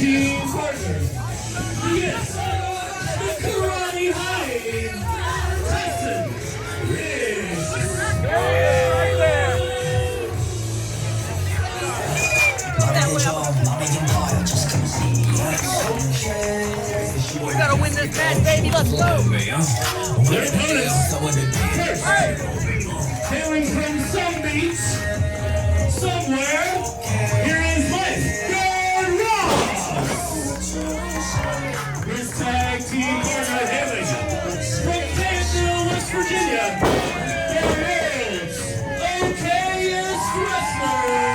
team partner. Yes, the karate high, Tyson. We gotta win this match, baby. Let's go. Their opponents, first, hailing from some beach, somewhere, here is Lifeguard Ross. His tag team partner hailing from Fayetteville, West Virginia, there is OK's Wrestler.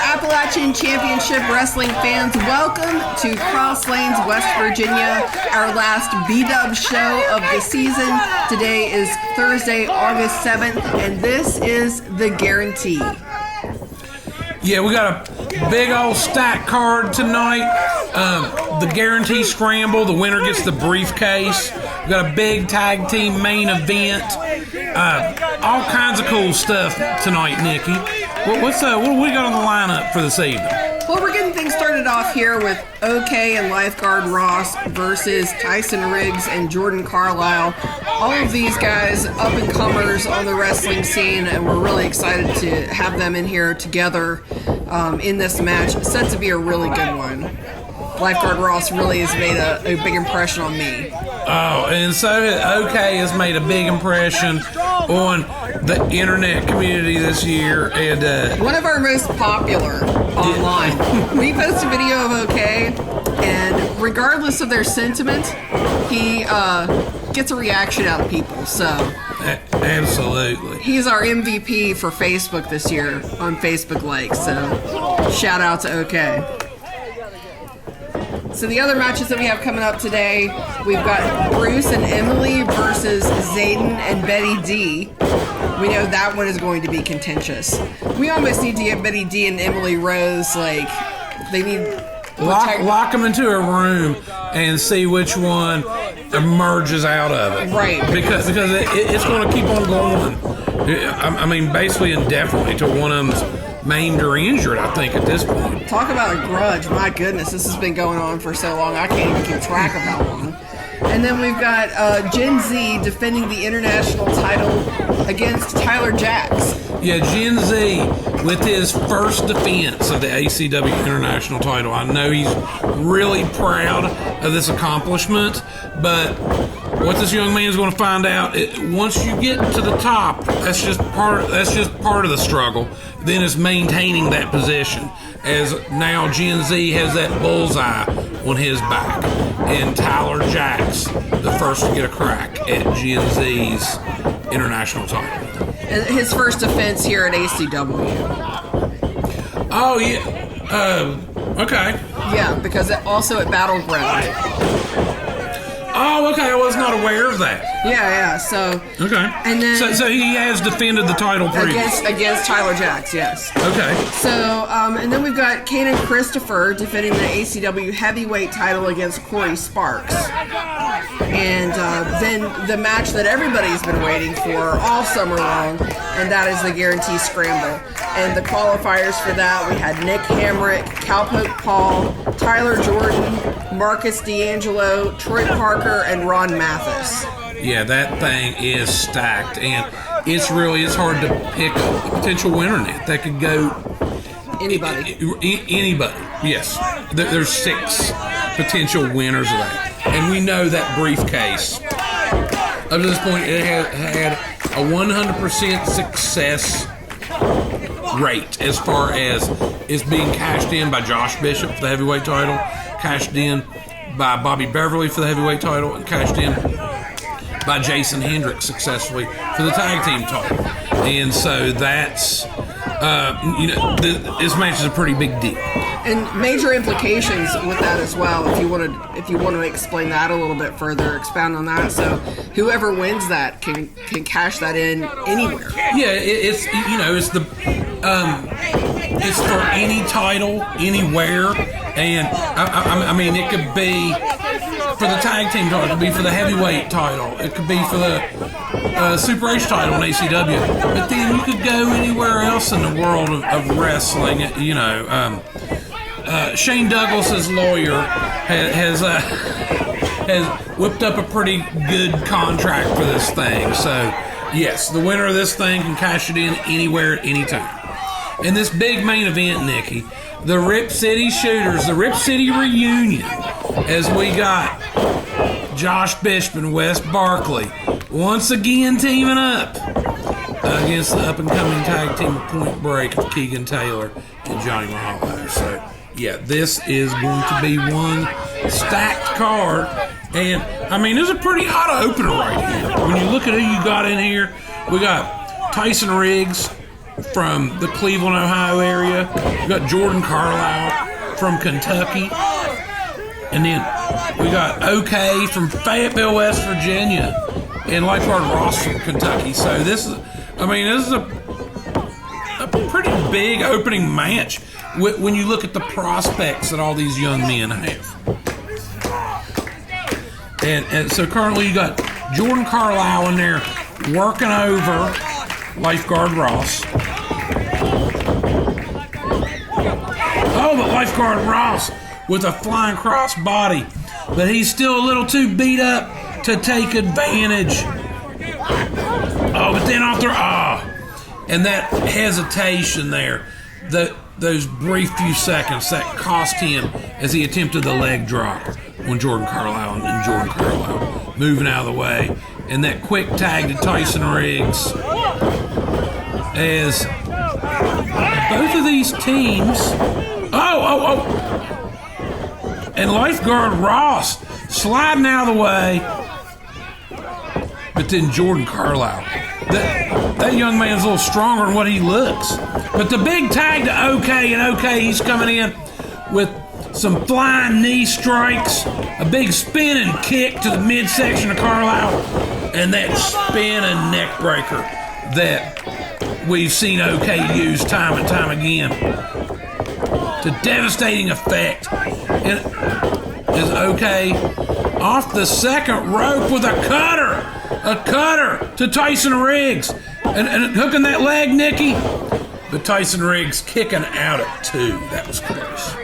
Appalachian Championship Wrestling fans, welcome to Cross Lanes, West Virginia, our last Bdubs show of the season. Today is Thursday, August 7th, and this is the guarantee. Yeah, we got a big old stack card tonight. The guarantee scramble, the winner gets the briefcase. We got a big tag team main event. All kinds of cool stuff tonight, Nikki. What do we got on the lineup for this evening? Well, we're getting things started off here with OK and Lifeguard Ross versus Tyson Riggs and Jordan Carlyle. All of these guys up-and-comers on the wrestling scene, and we're really excited to have them in here together in this match. It's set to be a really good one. Lifeguard Ross really has made a big impression on me. Oh, and so OK has made a big impression on the internet community this year, and one of our most popular online. We post a video of OK, and regardless of their sentiment, he gets a reaction out of people. So absolutely, he's our MVP for Facebook this year on Facebook likes. So shout out to OK. So the other matches that we have coming up today, we've got Bruce and Emily versus Zaiden and Betty D. We know that one is going to be contentious. We almost need to get Betty D and Emily Rose, like, they need... Lock them into a room and see which one emerges out of it. Right. Because it's going to keep on going. I mean, basically indefinitely till one of them's maimed or injured, I think, at this point. Talk about a grudge. My goodness, this has been going on for so long, I can't even keep track of how long. And then we've got GenZ defending the international title against Tyler Jaxx. Yeah, GenZ with his first defense of the ACW international title. I know he's really proud of this accomplishment, but what this young man is going to find out, once you get to the top, that's just part of the struggle. Then it's maintaining that position, as now GenZ has that bullseye on his back, and Tyler Jaxx, the first to get a crack at GenZ's international title. And his first defense here at ACW. Oh yeah, okay. Yeah, because also at Battleground. Oh, okay. I was not aware of that. Yeah. So okay. And then so he has defended the title previously against Tyler Jaxx. Yes. Okay. So and then we've got Kayne and Kristopher defending the ACW heavyweight title against Corey Sparks. And then the match that everybody's been waiting for all summer long, and that is the guarantee scramble. And the qualifiers for that, we had Nick Hamrick, Cowpoke Paul, Tyler Jordan, Marcus Deangelo, Troy Parker, and Ron Mathis. Yeah, that thing is stacked, and it's hard to pick a potential winner in it. That could go anybody. Anybody, yes. There's 6 potential winners of that. And we know that briefcase, up to this point, it had a 100% success rate as far as it's being cashed in by Josh Bishop for the heavyweight title, cashed in by Bobby Beverly for the heavyweight title, and cashed in by Jason Hendricks successfully for the tag team title. And so that's, this match is a pretty big deal. And major implications with that as well. If you want to explain that a little bit further, expound on that. So whoever wins that can cash that in anywhere. Yeah, it's the it's for any title, anywhere, and I mean, it could be for the tag team title, it could be for the heavyweight title, it could be for the Super H title in ACW, but then you could go anywhere else in the world of wrestling. You know, Shane Douglas's lawyer has whipped up a pretty good contract for this thing. So, yes, the winner of this thing can cash it in anywhere at any time. In this big main event, Nikki, the Rip City Shooters, the Rip City reunion, as we got Josh Bishop and Wes Barkley once again teaming up against the up-and-coming tag team of Point Break of Keegan Taylor and Johnny Mahalo. So, yeah, this is going to be one stacked card. And, I mean, there's a pretty hot opener right here. When you look at who you got in here, we got Tyson Riggs from the Cleveland, Ohio area. We got Jordan Carlyle from Kentucky. And then we got OK from Fayetteville, West Virginia. And Lifeguard Ross from Kentucky. So this is a pretty big opening match when you look at the prospects that all these young men have. And so currently you got Jordan Carlyle in there working over Lifeguard Ross. Oh, but Lifeguard Ross with a flying cross body. But he's still a little too beat up to take advantage. Oh, but then off there, and that hesitation there, those brief few seconds that cost him as he attempted the leg drop when Jordan Carlyle moving out of the way, and that quick tag to Tyson Riggs as both of these teams and Lifeguard Ross sliding out of the way, but then Jordan Carlyle, that young man's a little stronger than what he looks. But the big tag to OK, and OK, he's coming in with some flying knee strikes, a big spinning kick to the midsection of Carlyle, and that spinning neck breaker that we've seen OK use time and time again to devastating effect. And is OK off the second rope with a cutter to Tyson Riggs, and hooking that leg, Nikki. But Tyson Riggs kicking out at 2. That was close.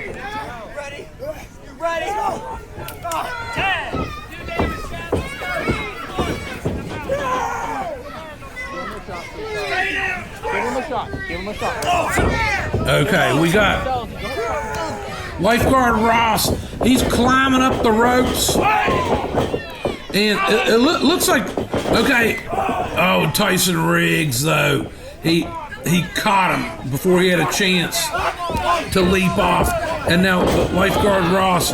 Ready? You ready? Go! 10! Give him a shot. Okay, we got Lifeguard Ross. He's climbing up the ropes. And it looks like, okay, oh, Tyson Riggs, though, he caught him before he had a chance to leap off. And now Lifeguard Ross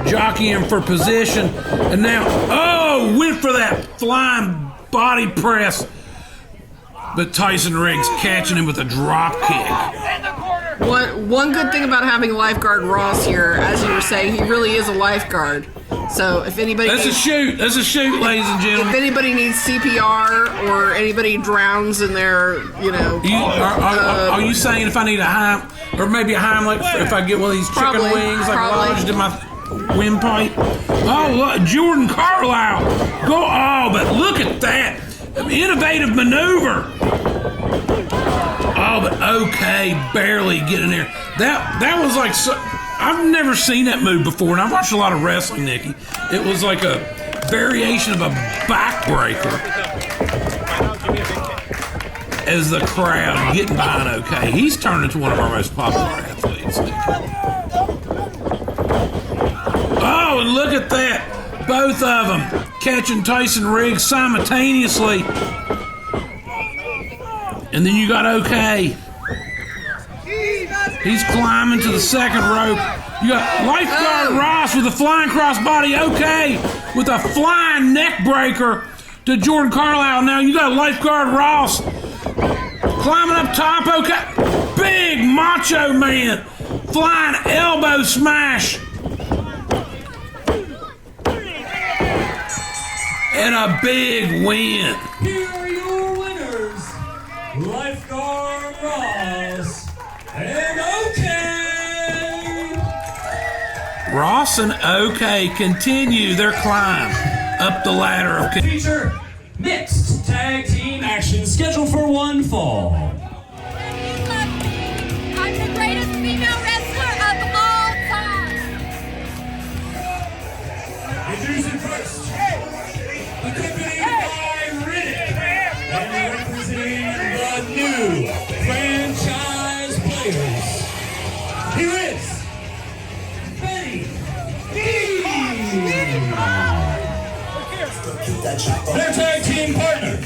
jockeying for position. And now, went for that flying body press. But Tyson Riggs catching him with a drop kick. One good thing about having Lifeguard Ross here, as you were saying, he really is a lifeguard. So if anybody That's a shoot, ladies and gentlemen. If anybody needs CPR or anybody drowns in their, Are you saying if I need a Heim, or maybe a Heimlich, if I get one of these chicken wings lodged in my windpipe? Oh, look, Jordan Carlyle. But look at that. Innovative maneuver. Oh, but OK barely getting there. That was like I've never seen that move before, and I've watched a lot of wrestling, Nikki. It was like a variation of a backbreaker as the crowd getting behind OK. He's turned into one of our most popular athletes, Nikki. Oh, and look at that. Both of them catching Tyson Riggs simultaneously. And then you got OK. He's climbing to the second rope. You got Lifeguard Ross with a flying crossbody. OK with a flying neck breaker to Jordan Carlyle. Now you got Lifeguard Ross climbing up top. OK. Big macho man. Flying elbow smash. And a big win. Here are your winners, Lifeguard Ross and Ross and OK continue their climb up the ladder of... Feature mixed tag team action scheduled for one fall. I'm the greatest female wrestler of all time. Introducing first, accompanied by Riddick, and representing the new franchise players. Here is Betty D. Their tag team partner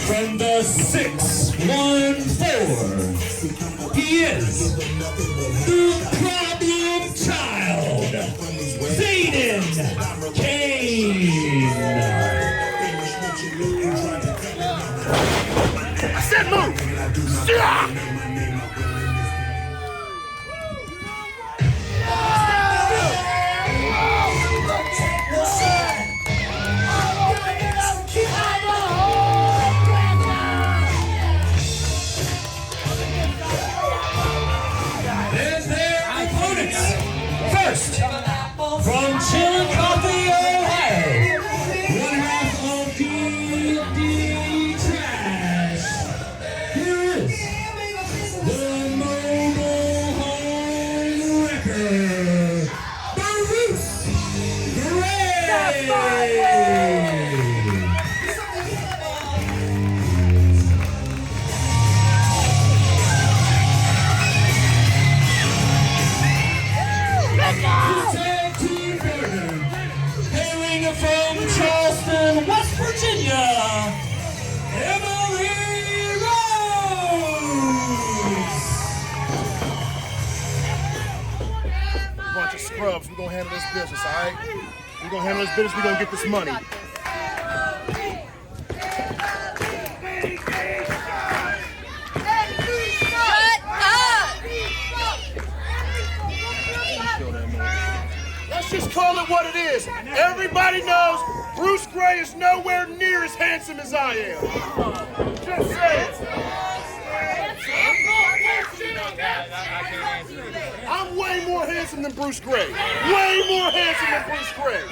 from the 614. He is the problem child, Zaiden Kayne. I said move! Yeah! First, from Chillicothe, Ohio, one half of D Trash. Here is the mobile home wrecker, Bruce Gray. From Charleston, West Virginia, Emily Rose. Bunch of scrubs. We're gonna handle this business, all right? We're gonna handle this business. We're gonna get this money. Let's just call it what it is. Everybody knows Bruce Gray is nowhere near as handsome as I am. Just say it. I'm way more handsome than Bruce Gray. Way more handsome than Bruce Gray.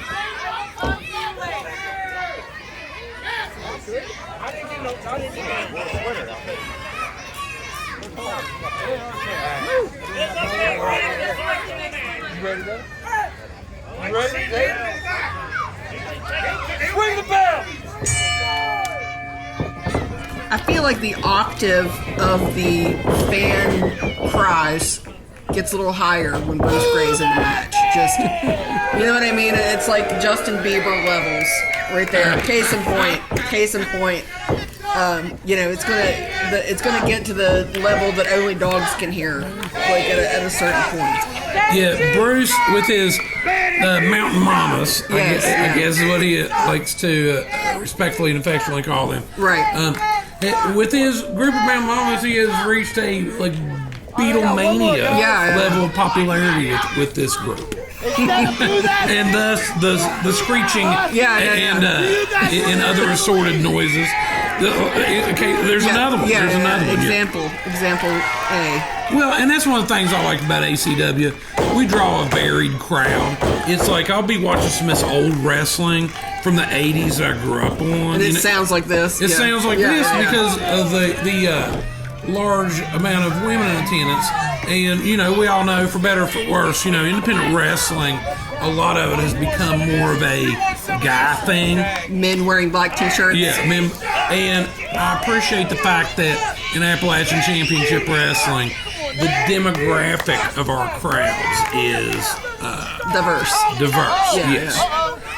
I didn't get no sweater out there. You ready, though? You ready, Dave? Swing the bell! I feel like the octave of the fan cries gets a little higher when Bruce Gray's in the match. Just, you know what I mean? It's like Justin Bieber levels right there. Case in point. You know, it's gonna get to the level that only dogs can hear, like at a certain point. Yeah, Bruce with his Mountain Mamas, Yes, I guess is what he likes to respectfully and affectionately call them. Right. With his group of Mountain Mamas, he has reached a Beatlemania level of popularity with this group. And thus the screeching and other assorted noises. Okay, there's another one. There's another one. Example A. Well, and that's one of the things I like about ACW. We draw a varied crowd. It's like I'll be watching some of this old wrestling from the 80s that I grew up on. And it sounds like this. It sounds like this because of the large amount of women in attendance. And, you know, we all know, for better or for worse, you know, independent wrestling, a lot of it has become more of a guy thing. Men wearing black t-shirts. Yeah, men. And I appreciate the fact that in Appalachian Championship Wrestling, the demographic of our crowds is diverse. Yes.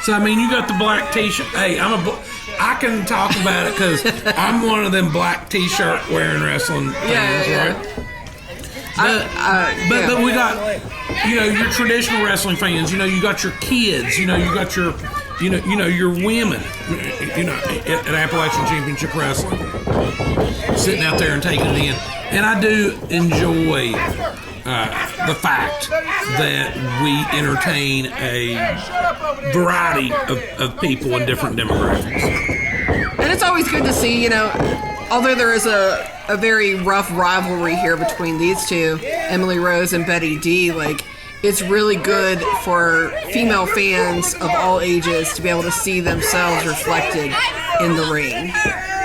So, I mean, you got the black t-shirt. Hey, I can talk about it because I'm one of them black t-shirt wearing wrestling fans, right? But we got, you know, your traditional wrestling fans. You know, you got your kids. You know, you got your, you know, your women. You know, at Appalachian Championship Wrestling, sitting out there and taking it in. And I do enjoy the fact that we entertain a variety of people in different demographics. And it's always good to see, you know, although there is a very rough rivalry here between these two, Emily Rose and Betty D, like, it's really good for female fans of all ages to be able to see themselves reflected in the ring.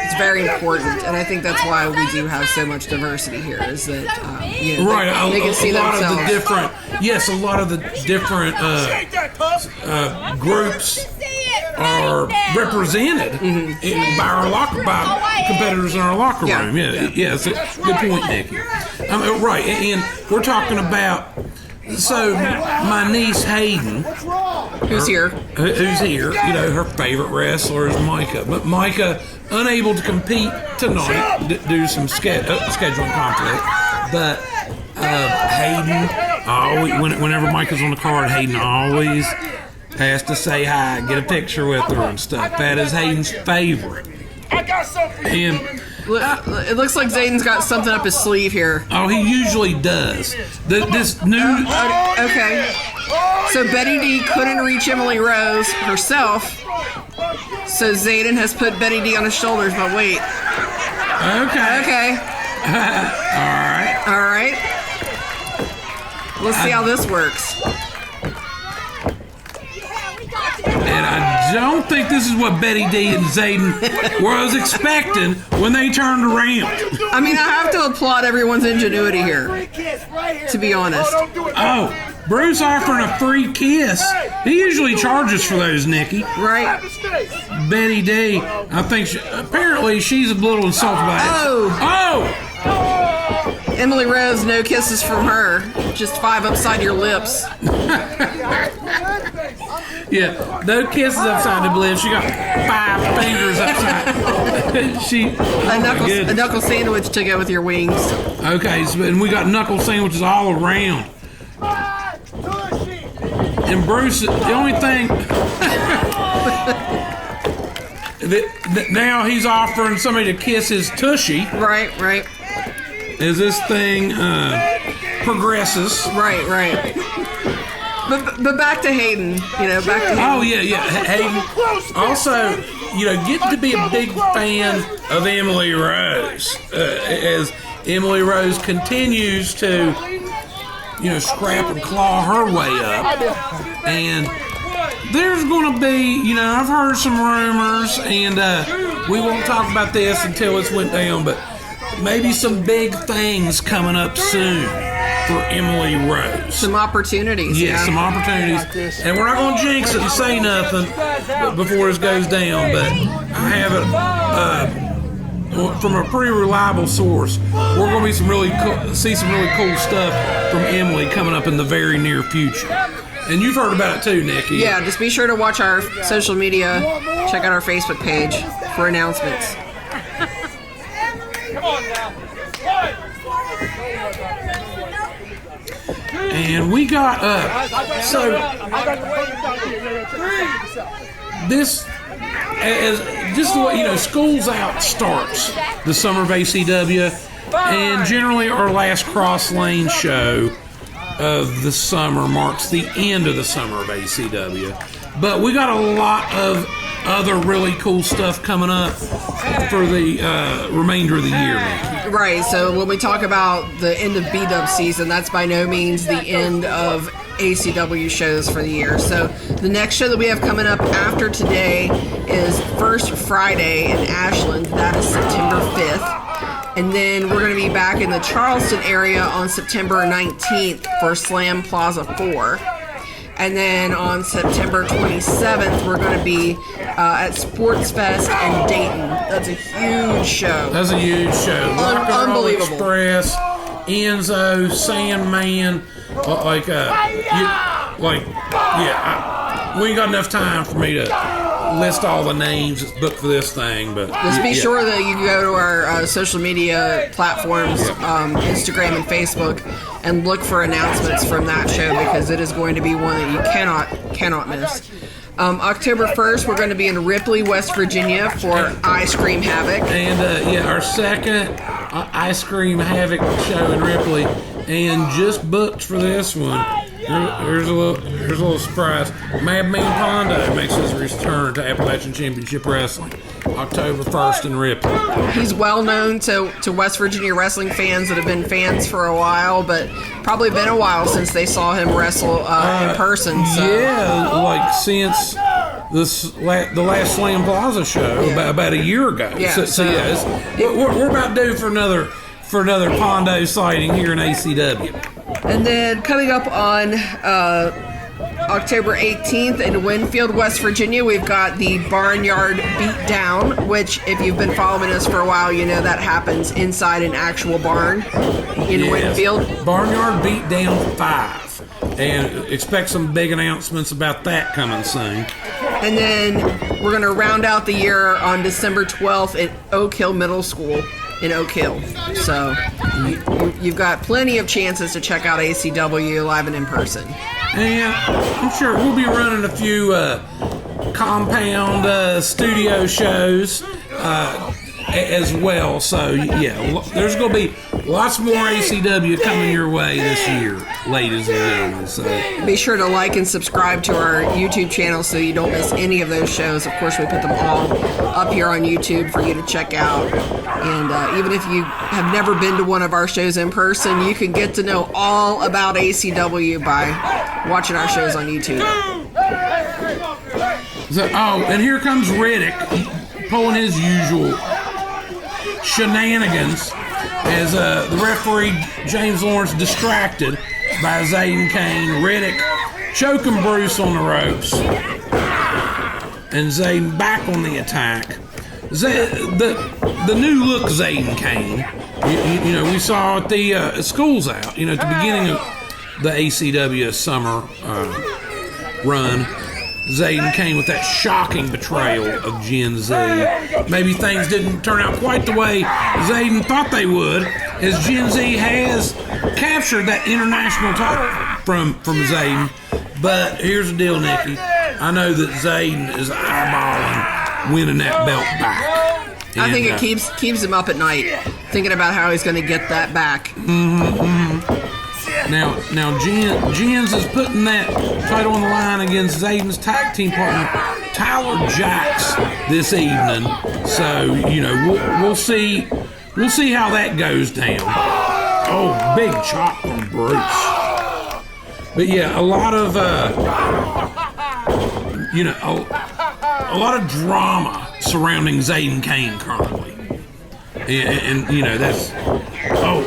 It's very important, and I think that's why we do have so much diversity here. Is that right? They can see a lot themselves. of the different, yes, a lot of the different groups are represented by by competitors in our locker room. Yeah, it's a good point, Nikki. Right, and we're talking about. So, my niece Hayden, who's here, her favorite wrestler is Micah. But Micah, unable to compete tonight due to some scheduling conflict. But Hayden, whenever Micah's on the card, Hayden always has to say hi, get a picture with her and stuff. That is Hayden's favorite. And it looks like Zaiden's got something up his sleeve here. Oh, he usually does. This new... Okay. So Betty D couldn't reach Emily Rose herself. So Zaiden has put Betty D on his shoulders, but wait. Okay. All right. Let's see how this works. And I don't think this is what Betty D and Zaiden was expecting when they turned around. I mean, I have to applaud everyone's ingenuity here, to be honest. Oh, Bruce offering a free kiss. He usually charges for those, Nikki. Right. Betty D, I think apparently she's a little insulted by that. Oh! Emily Rose, no kisses from her. Just 5 upside your lips. Yeah, no kisses upside the lips. She got 5 fingers upside. A knuckle sandwich to go with your wings. Okay, and we got knuckle sandwiches all around. And Bruce, the only thing... now he's offering somebody to kiss his tushy. Right. As this thing progresses. Right. But back to Hayden, back to Hayden. Oh, yeah. Hayden. Also, getting to be a big fan of Emily Rose. As Emily Rose continues to, scrap and claw her way up. And there's going to be, I've heard some rumors, and we won't talk about this until it's went down, but maybe some big things coming up soon for Emily Rose. Some opportunities. Yeah, some opportunities. And we're not going to jinx it and say nothing before this goes down, but I have it from a pretty reliable source. We're going to be see some really cool stuff from Emily coming up in the very near future. And you've heard about it too, Nikki. Yeah, just be sure to watch our social media. Check out our Facebook page for announcements. And we got this as just the way school's out starts the summer of ACW, and generally our last cross lane show of the summer marks the end of the summer of ACW. But we got a lot of other really cool stuff coming up for the remainder of the year, Nikki. Right, so when we talk about the end of Bdubs season, that's by no means the end of ACW shows for the year. So the next show that we have coming up after today is First Friday in Ashland. That is September 5th. And then we're going to be back in the Charleston area on September 19th for Slam Plaza 4. And then on September 27th, we're going to be at Sports Fest in Dayton. That's a huge show. Unbelievable. Express, Enzo, Sandman, we ain't got enough time for me to list all the names that's booked for this thing, but just be sure that you go to our social media platforms, Instagram and Facebook, and look for announcements from that show, because it is going to be one that you cannot miss. October 1st, we're going to be in Ripley, West Virginia for Ice Cream Havoc. And our second Ice Cream Havoc show in Ripley, and just booked for this one Here's a little surprise. Madman Pondo makes his return to Appalachian Championship Wrestling, October 1st in Ripley. He's well known to West Virginia wrestling fans that have been fans for a while, but probably been a while since they saw him wrestle in person. So. Yeah, like since the last Slam Plaza show about a year ago. Yeah, We're about due for another Pondo sighting here in ACW. And then coming up on October 18th in Winfield, West Virginia, we've got the Barnyard Beatdown, which if you've been following us for a while, you know that happens inside an actual barn in Winfield. Barnyard Beatdown 5. And expect some big announcements about that coming soon. And then we're going to round out the year on December 12th at Oak Hill Middle School in Oak Hill. So you've got plenty of chances to check out ACW live and in person. And I'm sure we'll be running a few compound studio shows as well. So, yeah, there's going to be lots more ACW coming your way this year, ladies and gentlemen. So be sure to like and subscribe to our YouTube channel so you don't miss any of those shows. Of course, we put them all up here on YouTube for you to check out. And even if you have never been to one of our shows in person, you can get to know all about ACW by watching our shows on YouTube. And here comes Riddick pulling his usual shenanigans as the referee James Lawrence distracted by Zaiden Kayne. Riddick choking Bruce on the ropes, and Zaiden back on the attack. The new look Zaiden Kayne, you know, we saw at the Schools Out, at the beginning of the ACW summer run. Zaiden came with that shocking betrayal of GenZ. Maybe things didn't turn out quite the way Zaiden thought they would, as GenZ has captured that international title from Zaiden. But here's the deal, Nikki. I know that Zaiden is eyeballing winning that belt back. I think it keeps him up at night, thinking about how he's going to get that back. Now GenZ is putting that title on the line against Zaiden's tag team partner, Tyler Jaxx, this evening. So, we'll see how that goes down. Oh, big chop from Bruce. But yeah, a lot of drama surrounding Zaiden Kayne currently. And that's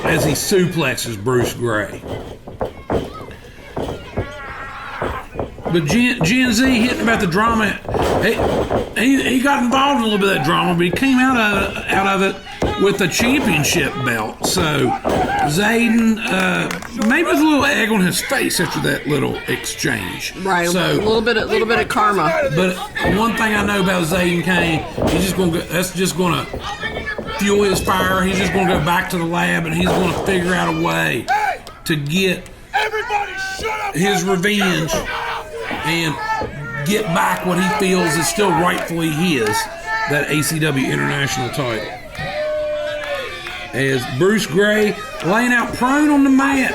as he suplexes Bruce Gray. But GenZ hitting about the drama. He got involved in a little bit of that drama, but he came out of it with a championship belt. So Zaiden maybe there's a little egg on his face after that little exchange. Right. So a little bit of karma. But one thing I know about Zaiden Kayne, that's just gonna fuel his fire. He's just going to go back to the lab, and he's going to figure out a way to get his revenge and get back what he feels is still rightfully his, that ACW International title. As Bruce Gray laying out prone on the mat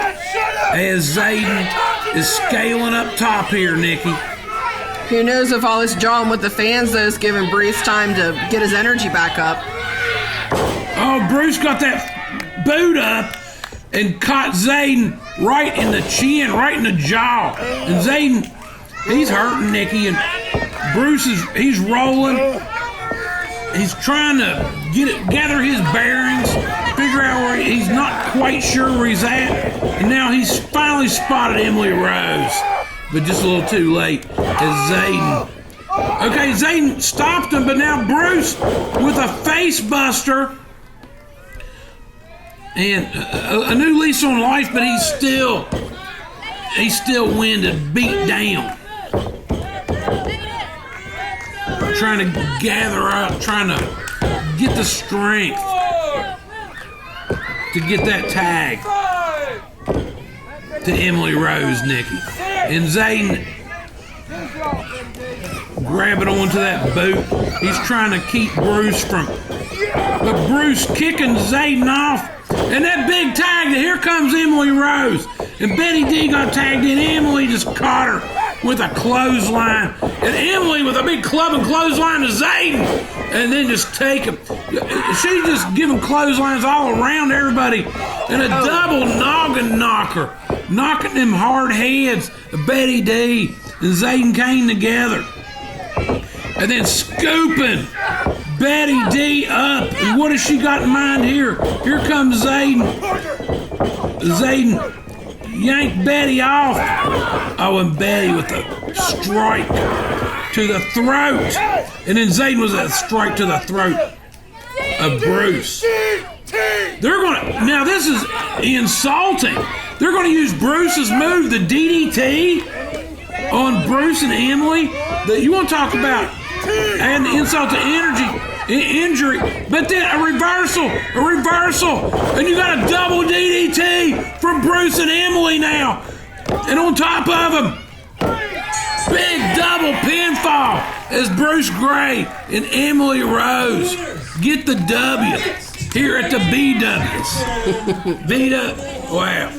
as Zaiden is scaling up top here, Nikki. Who knows if all this jawing with the fans, though, is giving Bruce time to get his energy back up. Oh, Bruce got that boot up and caught Zaiden right in the chin, right in the jaw. And Zaiden, he's hurting, Nikki, and Bruce he's rolling. He's trying to gather his bearings, figure out where he's not quite sure where he's at. And now he's finally spotted Emily Rose, but just a little too late as Zaiden. Okay, Zaiden stopped him, but now Bruce with a face buster. And a new lease on life, but he's still winded, beat down. Trying to gather up, trying to get the strength to get that tag to Emily Rose, Nikki. And Zaiden grabbing onto that boot. He's trying to keep Bruce from... But Bruce kicking Zaiden off And that big tag, here comes Emily Rose. And Betty D got tagged in. Emily just caught her with a clothesline. And Emily with a big club and clothesline to Zaiden. And then just take him. She's just giving clotheslines all around everybody. And a double noggin knocker. Knocking them hard heads of Betty D and Zaiden Kayne together. And then scooping Betty D up. And what has she got in mind here? Here comes Zaiden. Zaiden yanked Betty off. Oh, and Betty with a strike to the throat. And then Zaiden was a strike to the throat of Bruce. They're gonna, now this is insulting. They're gonna use Bruce's move, the DDT, on Bruce and Emily. That you want to talk about adding the insult to injury, but then a reversal, and you got a double DDT from Bruce and Emily now. And on top of them, big double pinfall as Bruce Gray and Emily Rose get the W here at the Bdubs. Bdubs, wow.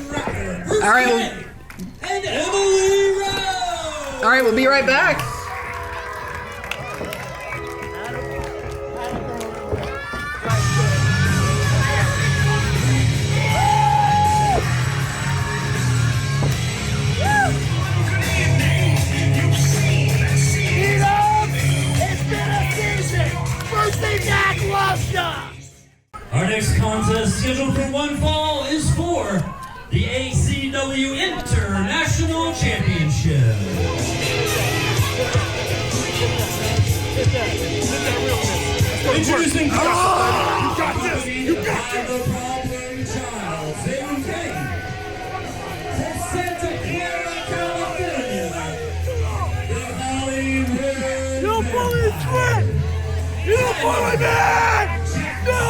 All right, And Emily Rose. all right, we'll be right back. Our next contest scheduled for one fall is for the ACW International Championship. Introducing You got this! You got this! the problem child, Zaiden Kayne. From Santa Clara, California. The Hollywood. You don't bully the trick! You don't bully me! No!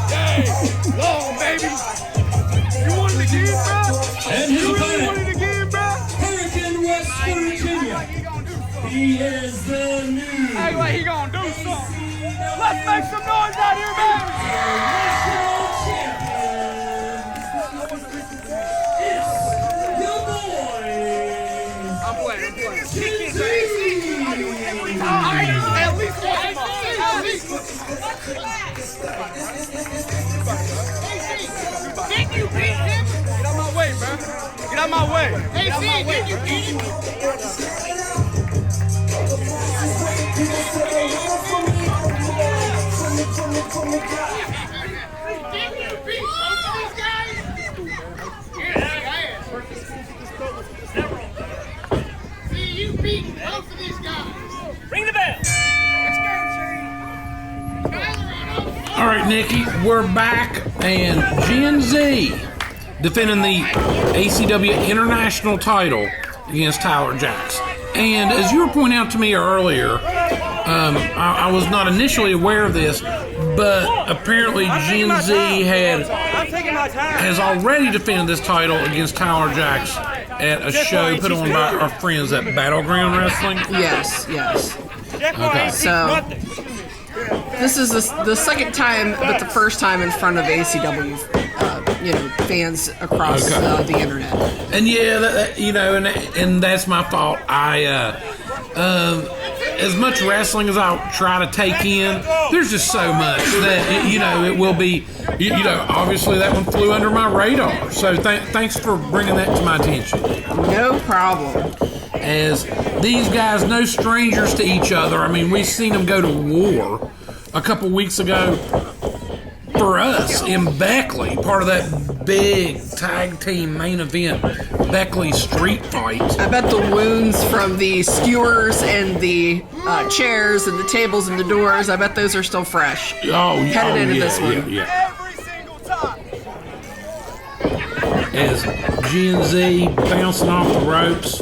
Hey, long baby! You wanted to give, bro? And his You really opponent, wanted to give, bro? Hurricane West Virginia. He is the new Act like he gonna do something. Let's make some noise out here, baby! national champion. It's your boy. I'm playing. GenZ. At least one. At least one. Didn't you beat him? Get out my way, man. Get out my way. Hey, see, didn't you beat him? Didn't you beat both of these guys? See, you beat both of these guys. Ring the bell. All right, Nikki, we're back, and GenZ defending the ACW International title against Tyler Jaxx. And as you were pointing out to me earlier, I was not initially aware of this, but apparently GenZ has already defended this title against Tyler Jaxx at a show put on by our friends at Battleground Wrestling. Yes. Okay. So this is the second time, but the first time in front of ACW, fans across the internet. And yeah, and that's my fault. As much wrestling as I try to take in, there's just so much that it will be. Obviously that one flew under my radar. So thanks for bringing that to my attention. No problem. As these guys, no strangers to each other. I mean, we've seen them go to war a couple weeks ago for us in Beckley, part of that big tag team main event, Beckley Street Fight. I bet the wounds from the skewers and the chairs and the tables and the doors, I bet those are still fresh. Headed into this one. Yeah. Every single time. As GenZ bouncing off the ropes.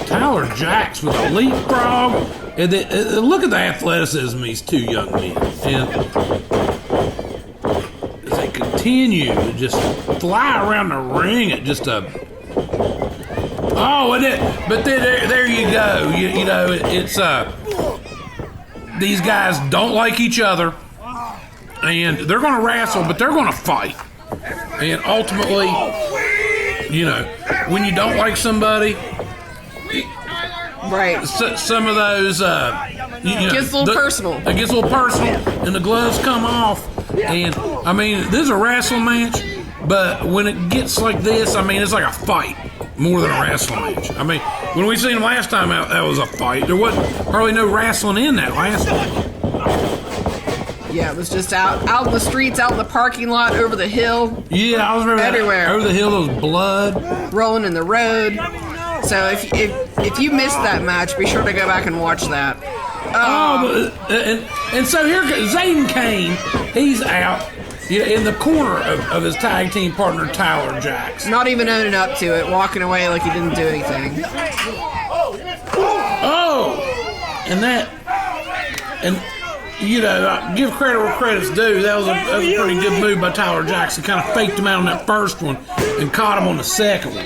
Tyler Jaxx with a leapfrog. And look at the athleticism of these two young men. And as they continue to just fly around the ring at just a Oh, but there you go. You know, it's these guys don't like each other, and they're going to wrestle, but they're going to fight. And ultimately, you know, when you don't like somebody, right? Some of those, it gets a little personal. It gets a little personal, and the gloves come off. And I mean, this is a wrestling match, but when it gets like this, I mean, it's like a fight more than a wrestling match. I mean, when we seen them last time out, that was a fight. There wasn't hardly no wrestling in that last time. Yeah, it was just out in the streets, out in the parking lot, over the hill. Yeah, I was everywhere. Over the hill, there was blood rolling in the road. So if you missed that match, be sure to go back and watch that. And so here goes Zaiden Kayne. He's out in the corner of his tag team partner Tyler Jaxx. Not even owning up to it, walking away like he didn't do anything. Oh, and you know, give credit where credit's due. That was a pretty good move by Tyler Jaxx. He kind of faked him out on that first one and caught him on the second one.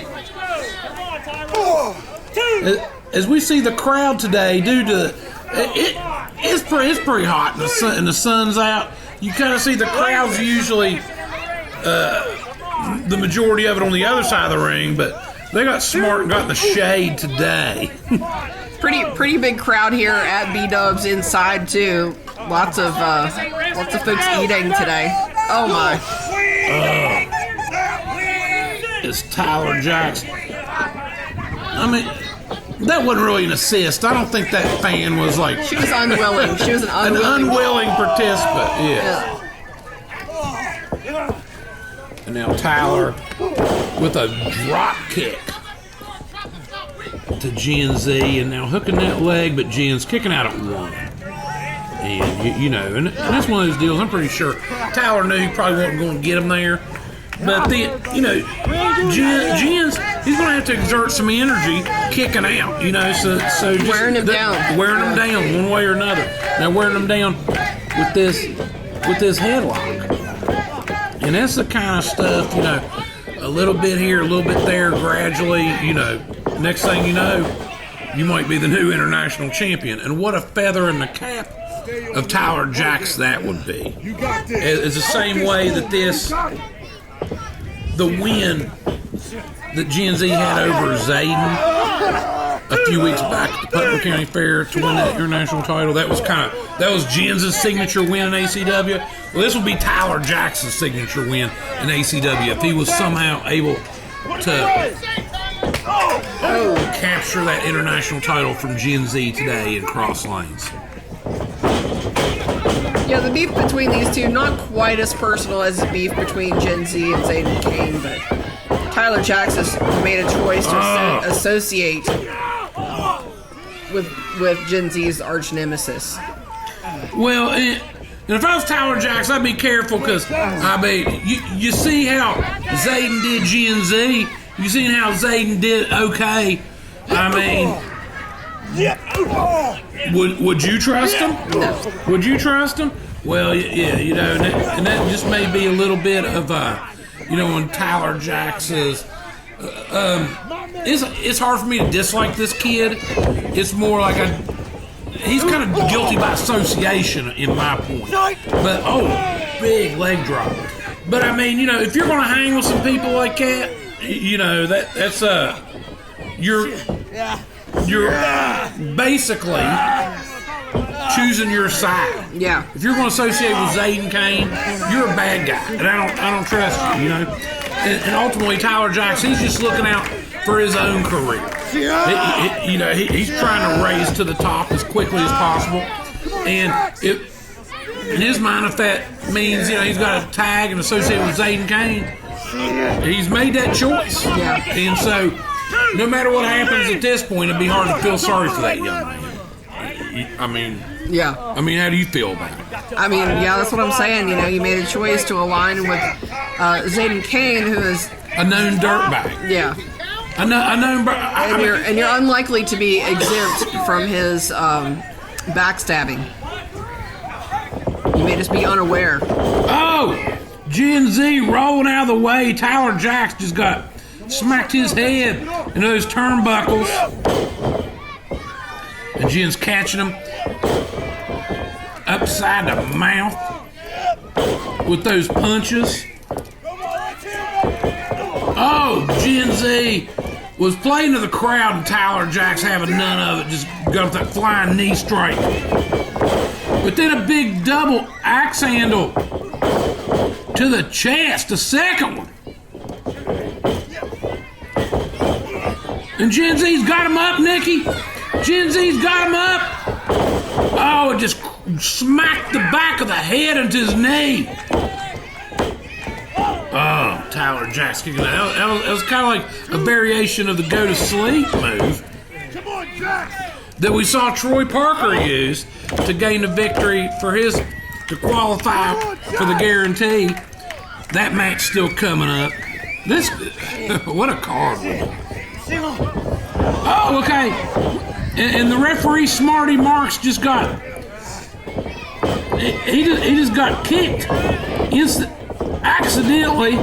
As we see the crowd today, due to it's pretty hot and the sun's out. You kind of see the crowd's usually the majority of it on the other side of the ring, but they got smart and got in the shade today. pretty big crowd here at Bdubs inside too. Lots of folks eating today. Oh my! It's Tyler Jaxx. I mean, that wasn't really an assist. I don't think that fan was like... She was unwilling. She was an unwilling participant, yeah. And now Tyler with a drop kick to GenZ, and now hooking that leg, but Gen's kicking out at one. And, you know, and that's one of those deals. I'm pretty sure Tyler knew he probably wasn't going to get him there. But then, you know, Gen's, he's going to have to exert some energy kicking out, you know, so just wearing him down. Wearing him down one way or another. Now wearing him down with this headlock. And that's the kind of stuff, you know, a little bit here, a little bit there, gradually, you know, next thing you know, you might be the new international champion. And what a feather in the cap of Tyler Jaxx that would be. It's the same way that the win that GenZ had over Zaiden a few weeks back at the Putnam County Fair to win that international title, that was GenZ's signature win in ACW. Well, this will be Tyler Jaxx's signature win in ACW if he was somehow able to capture that international title from GenZ today in Cross Lanes. Yeah, the beef between these two, not quite as personal as the beef between GenZ and Zaiden Kayne, but Tyler Jaxx has made a choice to associate with GenZ's arch nemesis. Well, and if I was Tyler Jaxx, I'd be careful because, I mean, you see how Zaiden did GenZ? You seen how Zaiden did OK? I mean... Would you trust him? No. Would you trust him? Well, yeah, you know, and that just may be a little bit of, you know, when Tyler Jaxx is, it's hard for me to dislike this kid. It's more like he's kind of guilty by association in my point. But, big leg drop. But, I mean, you know, if you're going to hang with some people like that, you know, that's, you're basically choosing your side. Yeah. If you're going to associate with Zaiden Kayne, you're a bad guy, and I don't trust you. You know, and ultimately Tyler Jaxx, he's just looking out for his own career. You know, he's trying to raise to the top as quickly as possible, and in his mind, if that means, you know, he's got to tag and associate with Zaiden Kayne, he's made that choice. Yeah. And so, no matter what happens at this point, it'd be hard to feel sorry for that young man. I mean, how do you feel about it? I mean, yeah, that's what I'm saying. You know, you made a choice to align with Zaiden Kayne, who is a known dirtbag. Yeah. And you're unlikely to be exempt from his backstabbing. You may just be unaware. Oh, GenZ rolling out of the way. Tyler Jaxx just got smacked his head, into those turnbuckles. And Jen's catching him upside the mouth with those punches. Oh, GenZ was playing to the crowd, and Tyler Jaxx having none of it. Just got with that flying knee strike. But then a big double axe handle to the chest, the second one. And GenZ's got him up, Nikki. GenZ's got him up. Oh, it just smacked the back of the head into his knee. Oh, Tyler Jaxx kicking that. That was kind of like a variation of the go to sleep move that we saw Troy Parker use to gain the victory to qualify for the guarantee. That match still coming up. What a card. Oh, okay. And the referee Smarty Marks just got he just got kicked accidentally.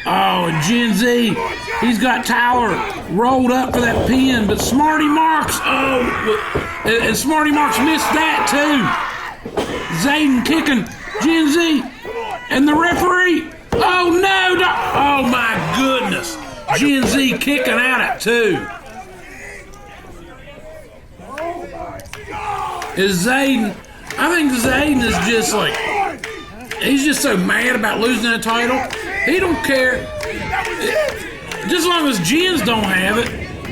Oh, and GenZ, he's got Tyler rolled up for that pin, but Smarty Marks, and Smarty Marks missed that too. Zaiden kicking GenZ, and the referee, oh no, oh my goodness, GenZ kicking out at two. Is Zaiden, I think Zaiden is just like, he's just so mad about losing that title. He don't care. Just as long as Jens don't have it,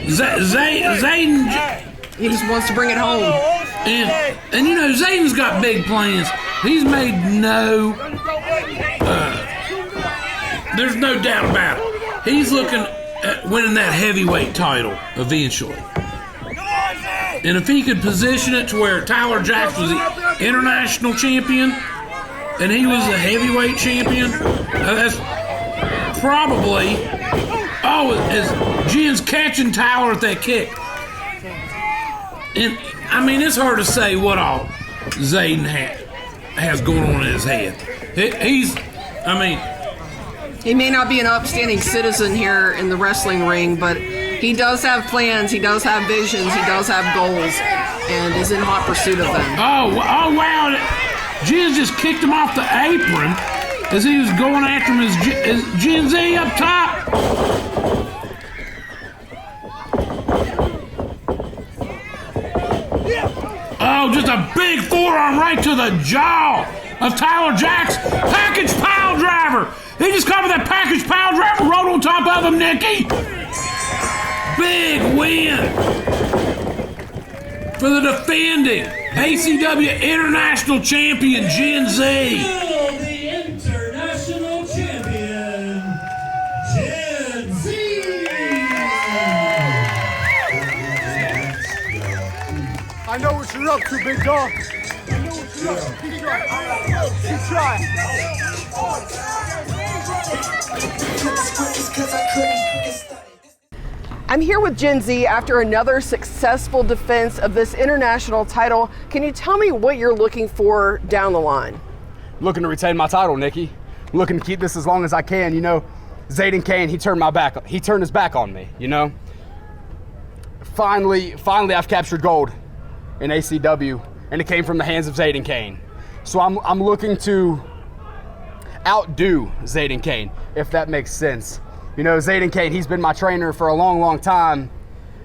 Zaiden, he just wants to bring it home. And you know, Zaiden's got big plans. He's made there's no doubt about it. He's looking at winning that heavyweight title eventually. And if he could position it to where Tyler Jaxx was the international champion and he was the heavyweight champion, that's probably, as Jen's catching Tyler at that kick. And I mean, it's hard to say what all Zaiden has going on in his head. He may not be an upstanding citizen here in the wrestling ring, but he does have plans, he does have visions, he does have goals, and is in hot pursuit of them. Oh wow. Jens just kicked him off the apron as he was going after him as GenZ up top. Oh, just a big forearm right to the jaw of Tyler Jaxx. Package pile driver. He just covered that package pile driver, rolled on top of him, Nikki. Big win for the defending ACW International Champion, GenZ. The International Champion, GenZ. I know what you're up to, big dog. I know what you're up to. Keep trying. Keep trying. I'm here with GenZ after another successful defense of this international title. Can you tell me what you're looking for down the line? Looking to retain my title, Nikki. I'm looking to keep this as long as I can. You know, Zaiden Kayne, he turned his back on me, you know. Finally, I've captured gold in ACW, and it came from the hands of Zaiden Kayne. So I'm looking to outdo Zaiden Kayne, if that makes sense. You know, Zaiden Kayne, he's been my trainer for a long, long time,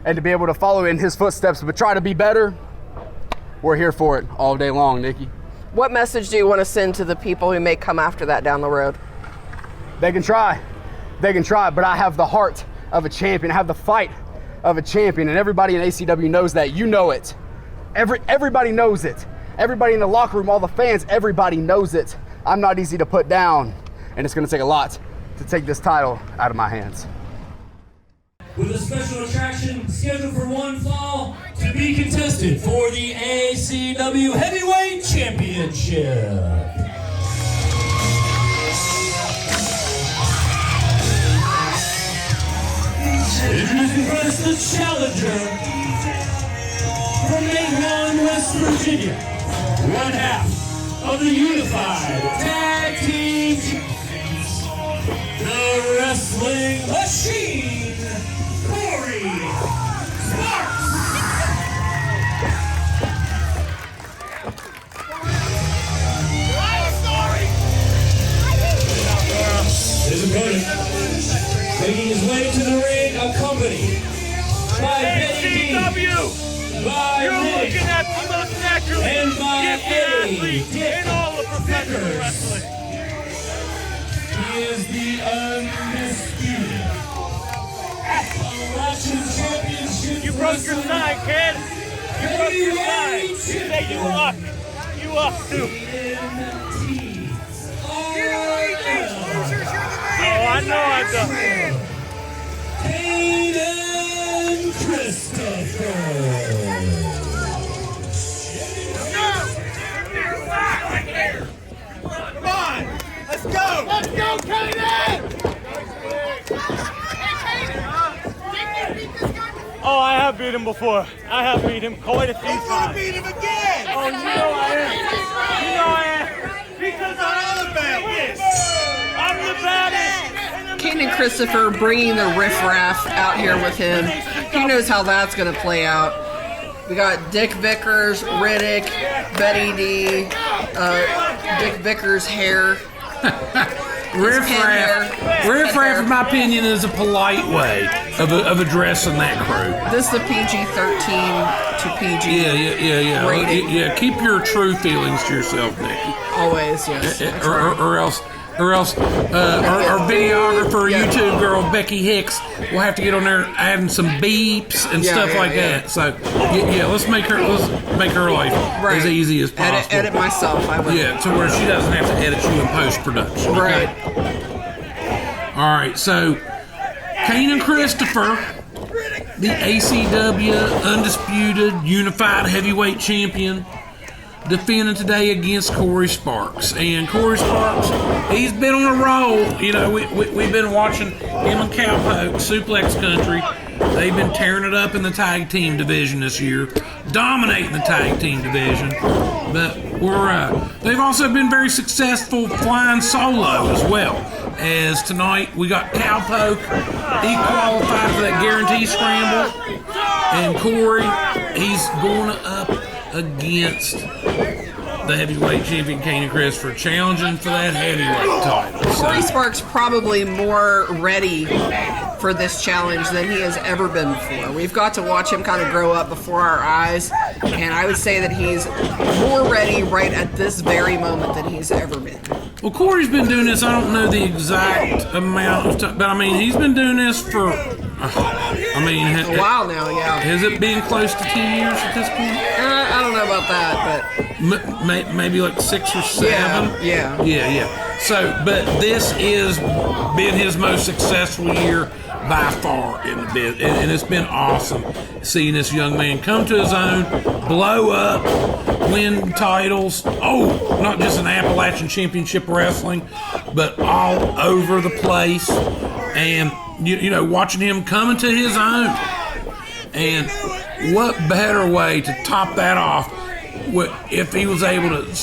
and to be able to follow in his footsteps but try to be better, we're here for it all day long, Nikki. What message do you want to send to the people who may come after that down the road? They can try, but I have the heart of a champion. I have the fight of a champion, and everybody in ACW knows that. You know it. Everybody knows it. Everybody in the locker room, all the fans, everybody knows it. I'm not easy to put down, and it's going to take a lot to take this title out of my hands. With a special attraction scheduled for one fall to be contested for the ACW Heavyweight Championship. Introducing first the challenger from Macon, West Virginia, one half of the Unified Tag Team Champions, the Wrestling Machine, in all of professional wrestling. He is the undisputed Appalachian Championship. You broke your sign, kid. You broke your sign. You say you up. You up too. Oh, I know I do. Kayne and Kristopher. Come on, let's go. Let's go, Canaan. Oh, I have beat him before. I have beat him quite a few Let's times. beat him again. Oh, you know I am. You know I am. Because I'm the baddest. I'm the baddest. Kayne and Kristopher bringing the riffraff out here with him. He knows how that's going to play out. We got Dick Vickers, Riddick, Betty D, Dick Vickers' hair. Riffraff, in my opinion, is a polite way of addressing that crew. This is the PG-13 to PG rating. Yeah, keep your true feelings to yourself, Nikki. Always, yes. Or else our videographer, YouTube girl Becky Hicks will have to get on there adding some beeps and stuff like that. So let's make her life as easy as possible. Edit myself, I will. Yeah, to where she doesn't have to edit you in post-production. Right. Okay? All right, so Kayne and Kristopher, the ACW Undisputed Unified Heavyweight Champion, defending today against Corey Sparks. And Corey Sparks, he's been on a roll. You know, we've been watching him and Cowpoke, Suplex Country. They've been tearing it up in the tag team division this year, dominating the tag team division. But they've also been very successful flying solo as well. As tonight we got Cowpoke, he qualified for that guarantee scramble, and Corey, he's going up against the heavyweight champion Kayne and Kristopher, challenging for that heavyweight title. Corey Sparks probably more ready for this challenge than he has ever been before. We've got to watch him kind of grow up before our eyes, and I would say that he's more ready right at this very moment than he's ever been. Well, Corey's been doing this, I don't know the exact amount of time, but I mean, he's been doing this for, a while now, yeah. Has it been close to 10 years at this point? I don't know about that, but... Maybe like 6 or 7? Yeah. So, but this has been his most successful year by far in the bit, and it's been awesome seeing this young man come to his own, blow up, win titles. Oh, not just in Appalachian Championship Wrestling, but all over the place. And you know, watching him come into his own. And what better way to top that off if he was able to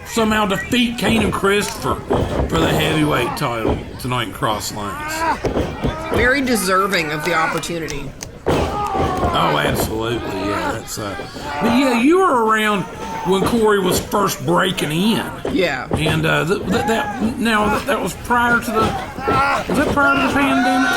somehow defeat Kayne and Kristopher for the heavyweight title tonight in Cross Lanes. Very deserving of the opportunity. Oh, absolutely, yeah. That's but yeah, you were around when Corey was first breaking in. Yeah. And that was prior to the pandemic?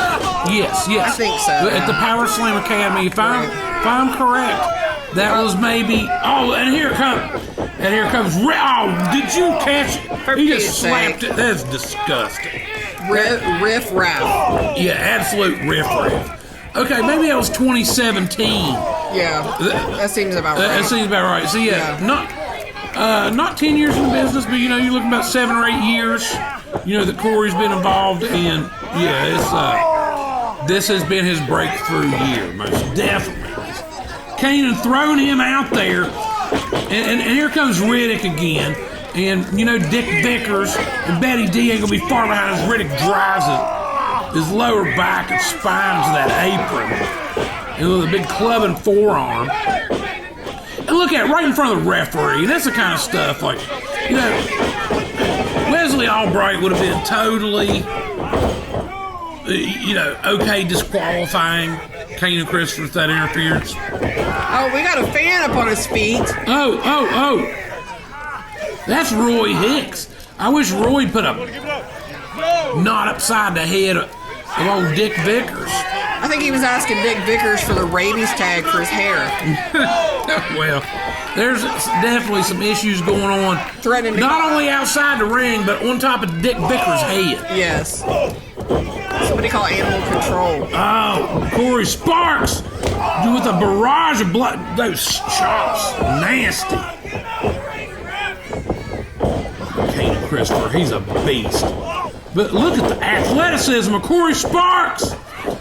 Yes. I think so. At the Power Slam Academy, if I'm correct, that was maybe. Oh, and here it comes. And here comes. Oh, did you catch it? He just slapped it. That's disgusting. Riff raff. Yeah, absolute riff raff. Okay, maybe that was 2017. Yeah, that seems about right. That seems about right. So yeah. Not 10 years in business, but you know, you're looking about 7 or 8 years. You know that Corey's been involved in. Yeah, it's this has been his breakthrough year, most definitely. Canaan throwing him out there, and here comes Riddick again. And you know, Dick Vickers and Betty D ain't gonna be far behind as Riddick drives his lower back and spine to that apron, and with a big clubbing forearm. And look at it, right in front of the referee. That's the kind of stuff, like, you know, Wesley Albright would have been totally, you know, okay disqualifying Kayne and Kristopher with that interference. Oh, we got a fan up on his feet. Oh. That's Roy Hicks. I wish Roy put a knot upside the head of old Dick Vickers. I think he was asking Nick Vickers for the rabies tag for his hair. Well, there's definitely some issues going on. Threatening not only outside the ring, but on top of Dick Vickers' head. Yes. Somebody call animal control. Oh, Corey Sparks with a barrage of blood. Those chops, nasty. Kayne Kristopher, he's a beast. But look at the athleticism of Corey Sparks.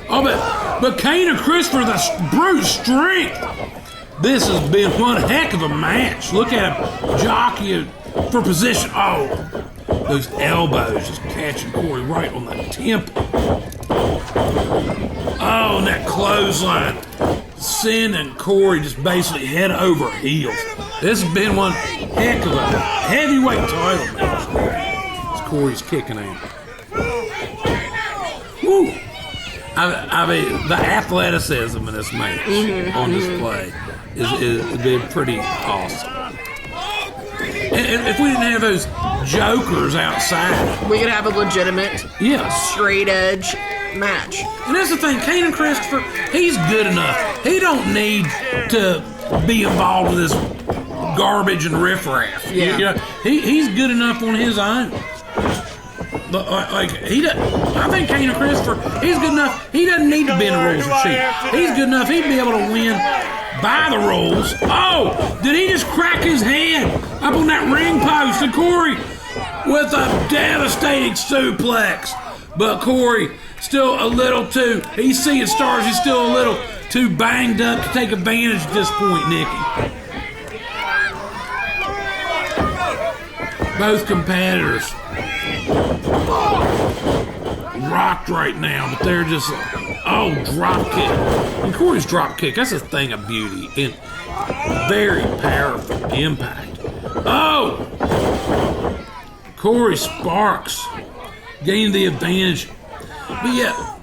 Oh, but Kayne Kristopher, the brute strength. This has been one heck of a match. Look at him jockeying for position. Oh, those elbows just catching Corey right on the temple. Oh, and that clothesline sending Corey just basically head over heels. This has been one heck of a heavyweight title match. As Corey's kicking out. Woo! I mean, the athleticism in this match on display is been pretty awesome. And if we didn't have those jokers outside, we could have a legitimate, straight edge match. And that's the thing, Kayne Kristopher, he's good enough. He don't need to be involved with this garbage and riffraff. Yeah. You know, he's good enough on his own. But I think Kayne Kristopher, he's good enough. He doesn't need to be in the rules sheet. He's good enough. He'd be able to win by the rules. Oh, did he just crack his head up on that ring post? And Corey with a devastating suplex. But Corey still a little too. He's seeing stars. He's still a little too banged up to take advantage at this point, Nikki. Both competitors rocked right now, but they're just drop kick. And Corey's drop kick, that's a thing of beauty and very powerful impact. Oh, Corey Sparks gained the advantage. But yeah,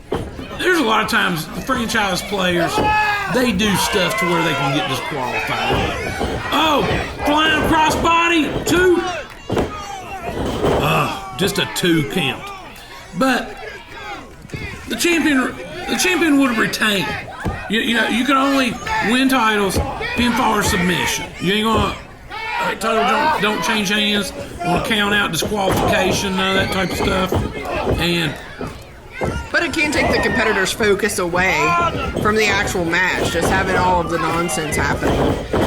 there's a lot of times the franchise players, they do stuff to where they can get disqualified. Oh, flying crossbody, 2. Just a 2 count. But the champion would retain. You know, you can only win titles pinfall or submission. You ain't gonna title don't change hands, on a count out, disqualification, none of that type of stuff. But it can take the competitor's focus away from the actual match, just having all of the nonsense happening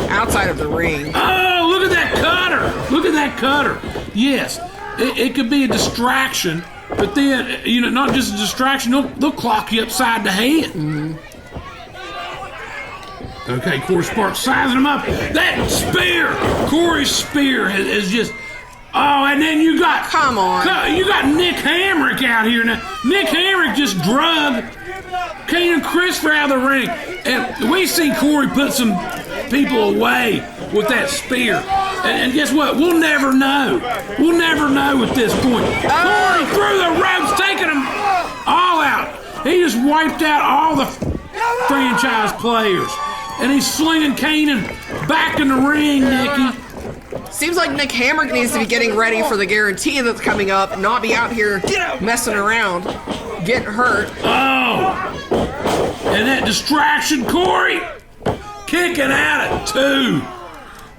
outside of the ring. Oh, look at that cutter! Look at that cutter! Yes, it could be a distraction, but then, you know, not just a distraction, they'll clock you upside the head. Mm-hmm. Okay, Corey Sparks sizing him up. That spear! Corey's spear has just... Oh, and then you got... Come on. You got Nick Hamrick out here now. Nick Hamrick just drugged Kayne Kristopher out of the ring. And we see Corey put some people away with that spear. And guess what? We'll never know. We'll never know at this point. Corey through the ropes, taking them all out. He just wiped out all the franchise players. And he's slinging Canaan back in the ring, Nikki. Seems like Nick Hamrick needs to be getting ready for the guarantee that's coming up and not be out here messing around, getting hurt. Oh! And that distraction, Corey, kicking out at 2.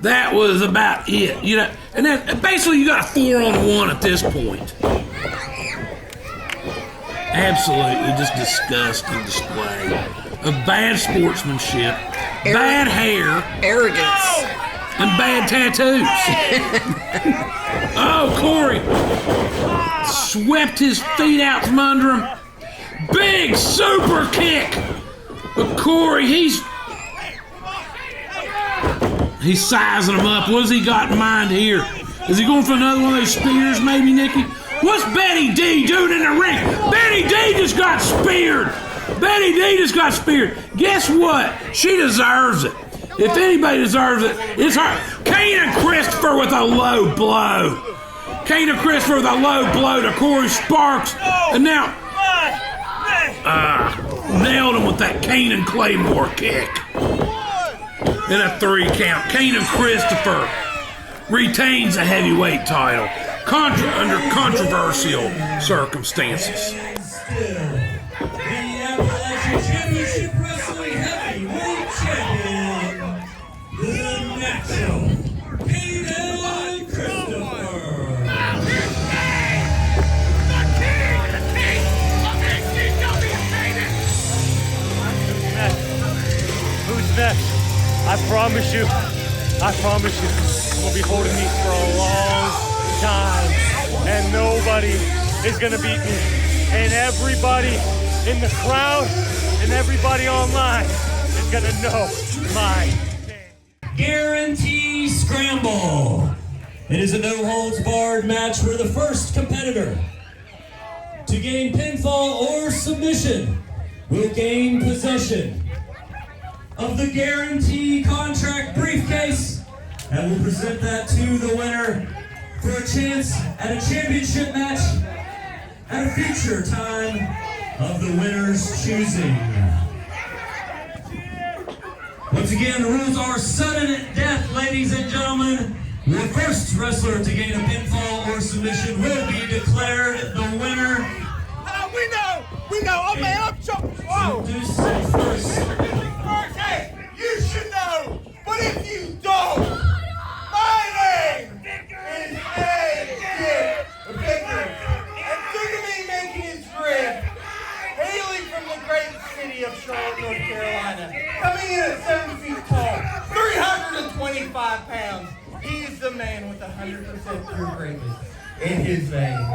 That was about it, you know. And then basically you got a 4-on-1 at this point. Absolutely just disgusting display of bad sportsmanship, bad hair, arrogance, and bad tattoos. Oh, Corey swept his feet out from under him. Big super kick. But Corey, he's sizing him up. What has he got in mind here? Is he going for another one of those spears, maybe, Nikki? What's Betty D doing in the ring? Betty D just got speared. Betty D just got speared. Guess what? She deserves it. If anybody deserves it, it's her. Kayne Kristopher with a low blow. Kayne Kristopher with a low blow to Corey Sparks. And now, nailed him with that Canaan Claymore kick. And a 3 count. Kayne Kristopher retains the heavyweight title under controversial circumstances. The Appalachian Champion promise you, I'm gonna be holding these for a long time. And nobody is gonna beat me. And everybody in the crowd and everybody online is gonna know my name. Guarantee Scramble. It is a no-holds-barred match where the first competitor to gain pinfall or submission will gain possession of the guarantee contract briefcase and will present that to the winner for a chance at a championship match at a future time of the winner's choosing. Once again, the rules are sudden death, ladies and gentlemen. The first wrestler to gain a pinfall or submission will be declared the winner. We know, oh man, I'm choking. Whoa! First. Hey, you should know, but if you don't, my name is Victor. And due to me making his grip, hailing from the great city of Charlotte, North Carolina, coming in at 7 feet tall, 325 pounds, he is the man with 100% pure greatness in his veins.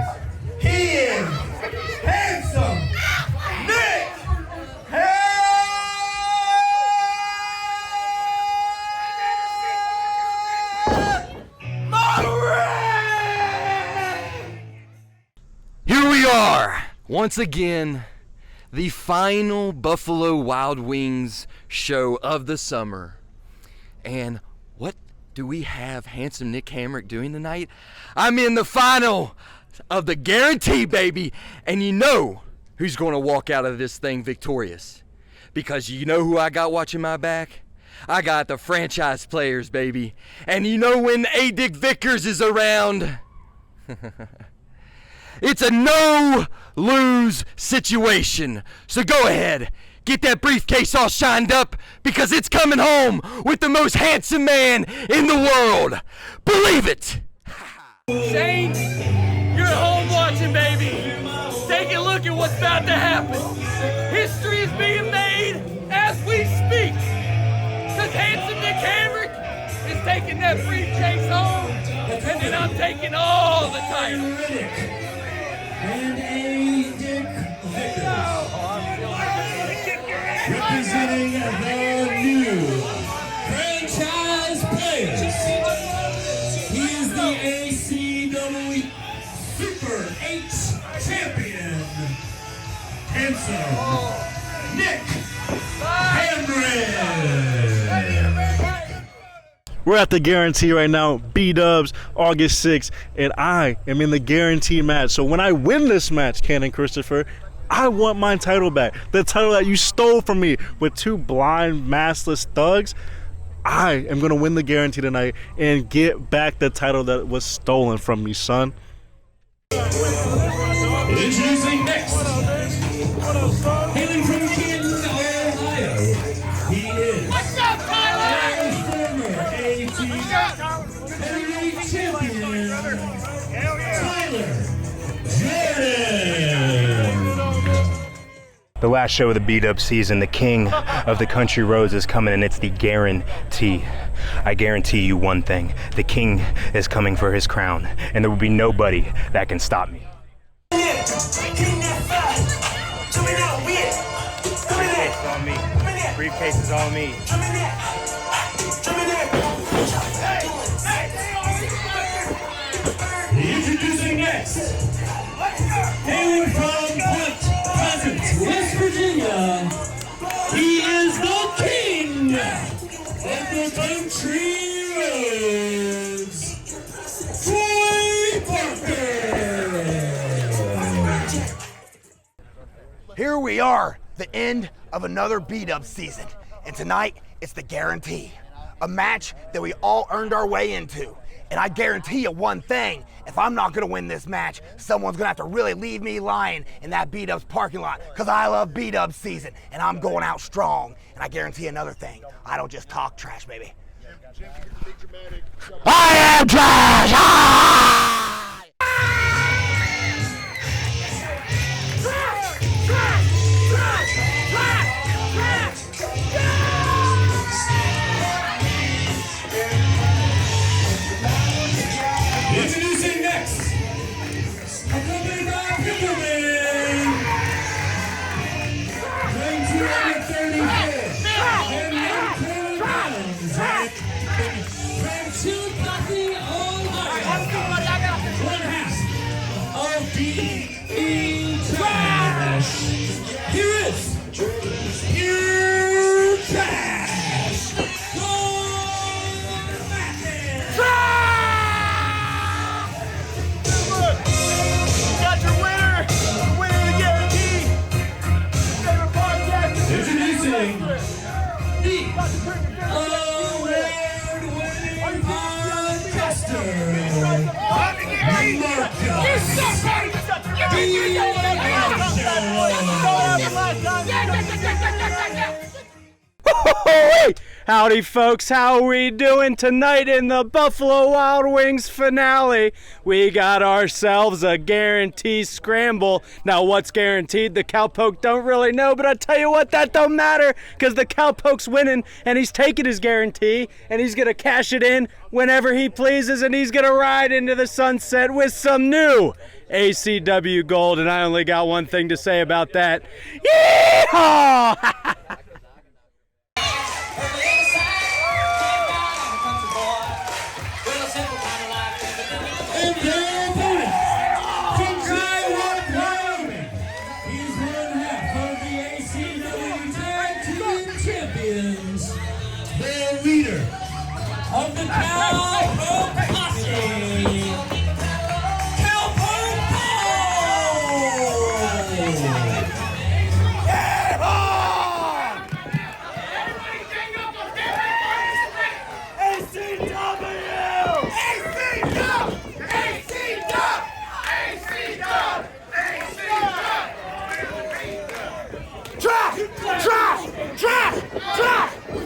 He is handsome Nick Here we are, once again, the final Buffalo Wild Wings show of the summer. And what do we have handsome Nick Hamrick doing tonight? I'm in the final of the guarantee, baby. And you know who's going to walk out of this thing victorious. Because you know who I got watching my back? I got the franchise players, baby. And you know when A. Dick Vickers is around, it's a no-lose situation. So go ahead, get that briefcase all shined up, because it's coming home with the most handsome man in the world. Believe it! Shane, you're home watching, baby. Take a look at what's about to happen. History is being made as we speak. Because handsome Nick Hamrick is taking that briefcase home, and then I'm taking all the titles. And A. Dick Vickers, representing the new franchise players. He is the ACW Super H Champion, handsome Nick Hamrick. We're at the guarantee right now, Bdubs, August 6th, and I am in the guarantee match. So when I win this match, Kayne and Kristopher, I want my title back. The title that you stole from me with two blind, maskless thugs. I am going to win the guarantee tonight and get back the title that was stolen from me, son. Introducing next, hailing from Canaan, Ohio, he is former ACW heavyweight champion, Tyler Zaiden. The last show of the Bdubs season, the king of the country roads is coming, and it's the guarantee. I guarantee you one thing, the king is coming for his crown, and there will be nobody that can stop me. Briefcase is on me. Introducing next, hailing from Point Pleasant, West Virginia, he is the king of the country roads, Troy Parker. Here we are, the end of another Bdubs season, and tonight it's the guarantee, a match that we all earned our way into. And I guarantee you one thing, if I'm not gonna win this match, someone's gonna have to really leave me lying in that Bdubs parking lot, because I love Bdubs season, and I'm going out strong. And I guarantee another thing, I don't just talk trash, baby. I am trash! Trash. Here is pure trash. Got your winner. Winner of the guarantee. Favorite podcast. Introducing the award-winning podcaster, Hey, howdy folks, how we doing tonight in the Buffalo Wild Wings finale? We got ourselves a guaranteed scramble. Now what's guaranteed, the Cowpoke don't really know, but I tell you what, that don't matter, because the Cowpoke's winning and he's taking his guarantee and he's gonna cash it in whenever he pleases, and he's gonna ride into the sunset with some new ACW gold, and I only got one thing to say about that. Yeehaw! of the Cowpoke Posse, Cowpoke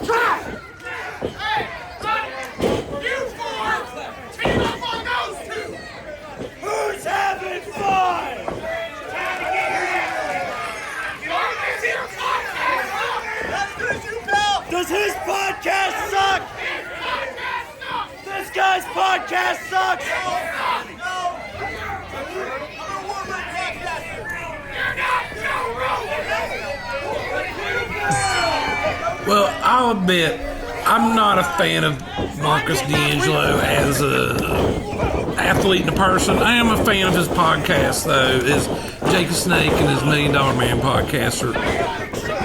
Trash! Hey, you four, team up on those two! Who's having fun? Does his podcast suck? This guy's podcast sucks! Well, I'll admit, I'm not a fan of Marcus Deangelo as a athlete and a person. I am a fan of his podcast, though. His Jake the Snake and his $1 Million Man podcast are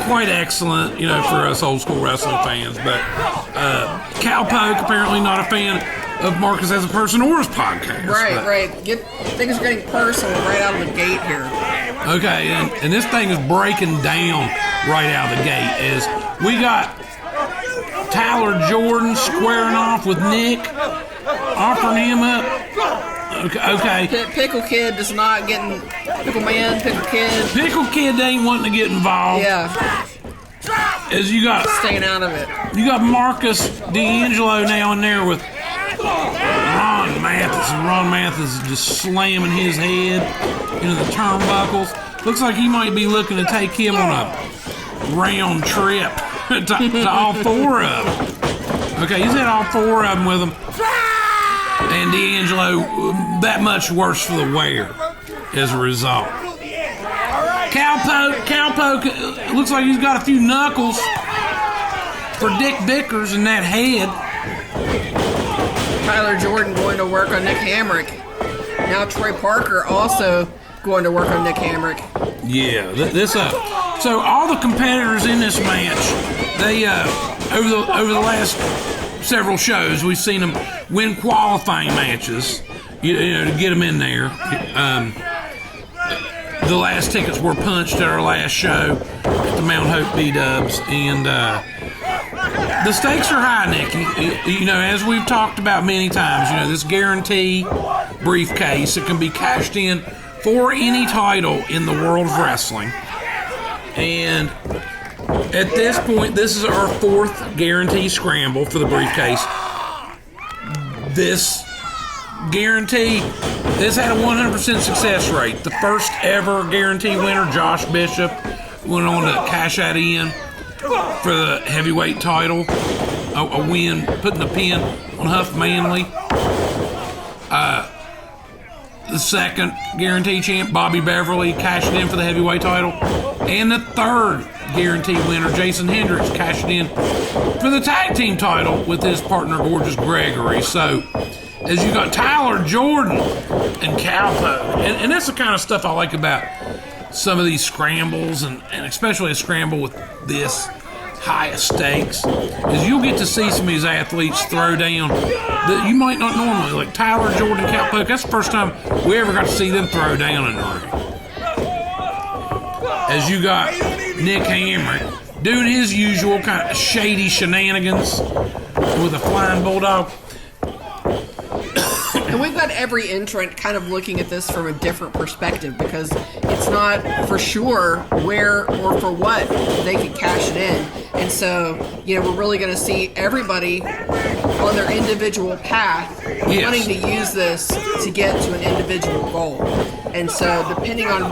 quite excellent, you know, for us old school wrestling fans. But Cowpoke, apparently not a fan of Marcus as a person or his podcast. Right. Things are getting personal right out of the gate here. Okay, and this thing is breaking down right out of the gate as we got Tyler Jordan squaring off with Nick, offering him up. Okay. Pickle Kid is not getting... Pickle Man, Pickle Kid. Pickle Kid ain't wanting to get involved. Yeah. As you got... Staying out of it. You got Marcus Deangelo now in there with Ron Mathis. And Ron Mathis is just slamming his head into the turnbuckles. Looks like he might be looking to take him on a round trip to all four of them. Okay, he's had all four of them with him. And Deangelo, that much worse for the wear as a result. Cowpoke, looks like he's got a few knuckles for Dick Vickers in that head. Tyler Jordan going to work on Nick Hamrick. Now Troy Parker also going to work on Nick Hamrick. Yeah, so all the competitors in this match, they over the last several shows, we've seen them win qualifying matches, you know, to get them in there. The last tickets were punched at our last show at the Mount Hope Bdubs, and the stakes are high, Nicky. You know, as we've talked about many times, you know, this guarantee briefcase, it can be cashed in for any title in the world of wrestling. And at this point, this is our fourth guarantee scramble for the briefcase. This guarantee, this had a 100% success rate. The first ever guarantee winner, Josh Bishop, went on to cash that in for the heavyweight title. A win, putting a pin on Huff Manley. The second guarantee champ, Bobby Beverly, cashed in for the heavyweight title. And the third guarantee winner, Jason Hendricks, cashed in for the tag team title with his partner, Gorgeous Gregory. So, is you got Tyler Jordan and Cowpoke. And that's the kind of stuff I like about some of these scrambles, and especially a scramble with this high stakes, is you'll get to see some of these athletes throw down that you might not normally, like Tyler Jordan and Cowpoke. That's the first time we ever got to see them throw down in the ring. As you got Nick Hamrick doing his usual kind of shady shenanigans with a flying bulldog. And we've got every entrant kind of looking at this from a different perspective, because it's not for sure where or for what they can cash it in. And so, we're really going to see everybody on their individual path wanting to use this to get to an individual goal. And so depending on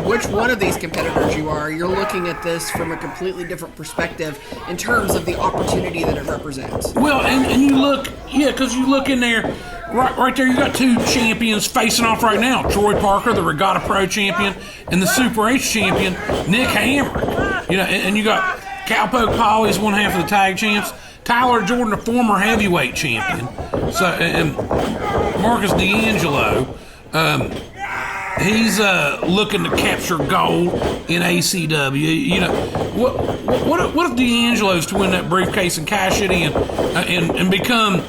which one of these competitors you are, you're looking at this from a completely different perspective in terms of the opportunity that it represents. Well, and you look, because you look in there, right there, you got two champions facing off right now. Troy Parker, the Regatta Pro champion, and the Super H champion, Nick Hamrick. And you got Cowpoke Polly's one half of the tag champs. Tyler Jordan, a former heavyweight champion. So, and Marcus Deangelo, he's looking to capture gold in ACW. What if Deangelo's to win that briefcase and cash it in and become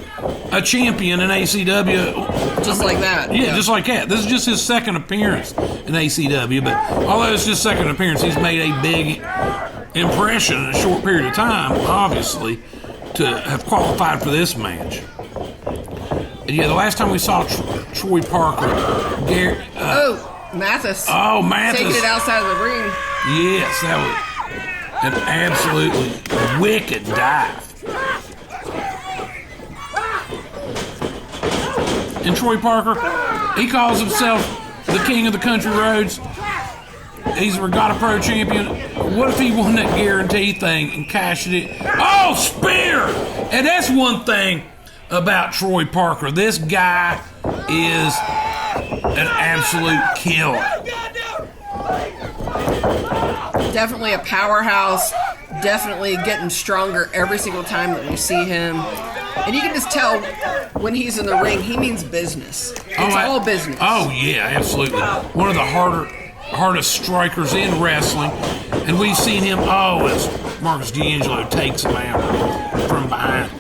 a champion in ACW? Just like that. Yeah, just like that. This is just his second appearance in ACW, but although it's just second appearance, he's made a big impression in a short period of time, obviously, to have qualified for this match. And the last time we saw Troy Parker, Mathis. Oh, Mathis. Taking it outside of the ring. Yes, that was an absolutely wicked dive. And Troy Parker, he calls himself the king of the country roads. He's a Regatta Pro champion. What if he won that guarantee thing and cashed it in? Oh, spear! And that's one thing about Troy Parker. This guy is an absolute killer. Definitely a powerhouse. Definitely getting stronger every single time that we see him. And you can just tell when he's in the ring, he means business. It's all business. Oh, yeah, absolutely. One of the hardest strikers in wrestling. And we've seen him, as Marcus Deangelo takes him out from behind.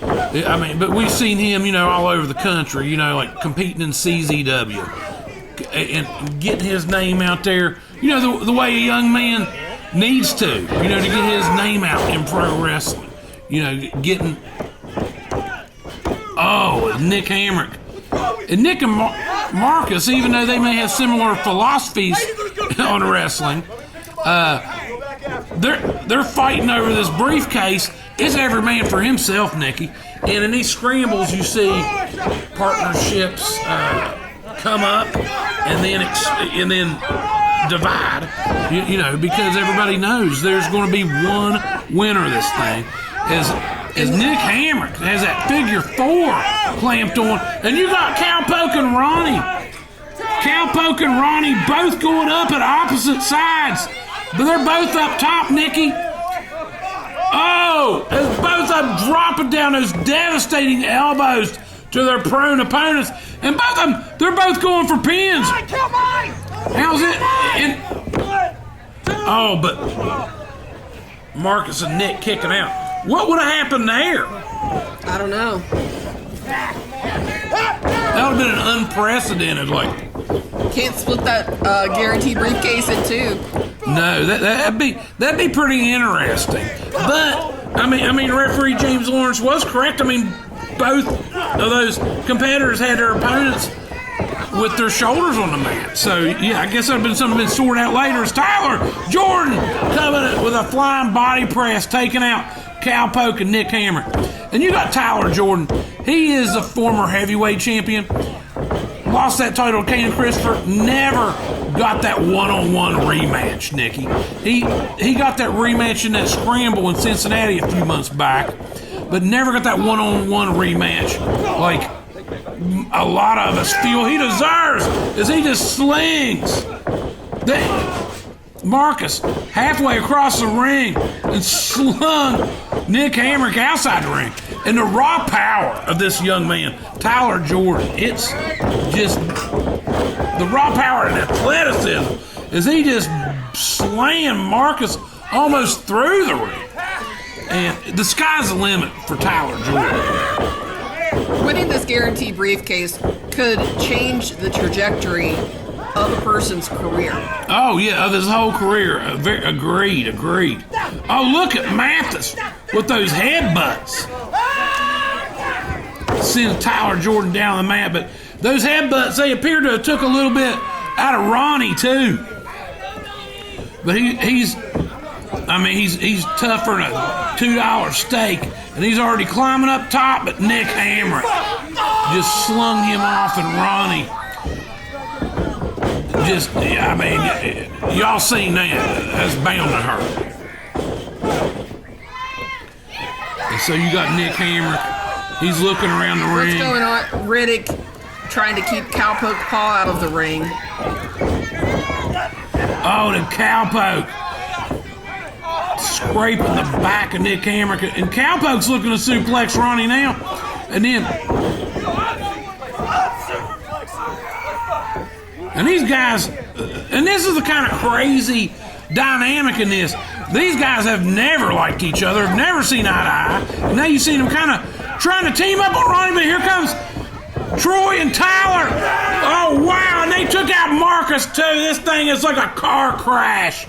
But we've seen him, all over the country, like competing in CZW and getting his name out there, the way a young man needs to get his name out in pro wrestling. Getting, Nick Hamrick. And Nick and Marcus, even though they may have similar philosophies on wrestling, they're fighting over this briefcase. It's every man for himself, Nikki. And in these scrambles, you see partnerships come up and then divide. Because everybody knows there's going to be one winner of this thing. As Nick Hamrick has that figure 4 clamped on, and you got Cowpoke and Ronnie. Cowpoke and Ronnie both going up at opposite sides, but they're both up top, Nikki. As both of them dropping down those devastating elbows to their prone opponents, and both of them, they're both going for pins. How's it? But Marcus and Nick kicking out. What would have happened there? I don't know. That would have been an unprecedented, Can't split that guaranteed briefcase in two. No, that'd be pretty interesting. But referee James Lawrence was correct. Both of those competitors had their opponents with their shoulders on the mat. So I guess that'd been something been sorted out later. It's Tyler Jordan coming with a flying body press, taking out Cowpoke and Nick Hamrick. And you got Tyler Jordan. He is a former heavyweight champion. Lost that title to Kayne and Kristopher. Never got that one-on-one rematch, Nikki. He got that rematch in that scramble in Cincinnati a few months back, but never got that one-on-one rematch like a lot of us feel he deserves, as he just slings Marcus halfway across the ring and slung Nick Hamrick outside the ring. And the raw power of this young man, Tyler Jordan, it's just the raw power and athleticism is he just slammed Marcus almost through the ring. And the sky's the limit for Tyler Jordan. Winning this guaranteed briefcase could change the trajectory of a person's career. Oh, yeah, of his whole career. Agreed. Oh, look at Mathis with those headbutts. Sends Tyler Jordan down the mat, but those headbutts, they appear to have took a little bit out of Ronnie, too. But he's tougher than a $2 steak, and he's already climbing up top, but Nick Hamrick just slung him off, and Ronnie just, y'all seen that. That's bound to hurt. And so you got Nick Hamrick. He's looking around the ring. What's going on? Riddick trying to keep Cowpoke Paul out of the ring. Oh, the Cowpoke scraping the back of Nick Hamrick. And Cowpoke's looking to suplex Ronnie now. And then... And these guys... And this is the kind of crazy dynamic in this. These guys have never liked each other, have never seen eye to eye. And now you see them kind of trying to team up on Ronnie, but here comes Troy and Tyler. Oh, wow, and they took out Marcus, too. This thing is like a car crash.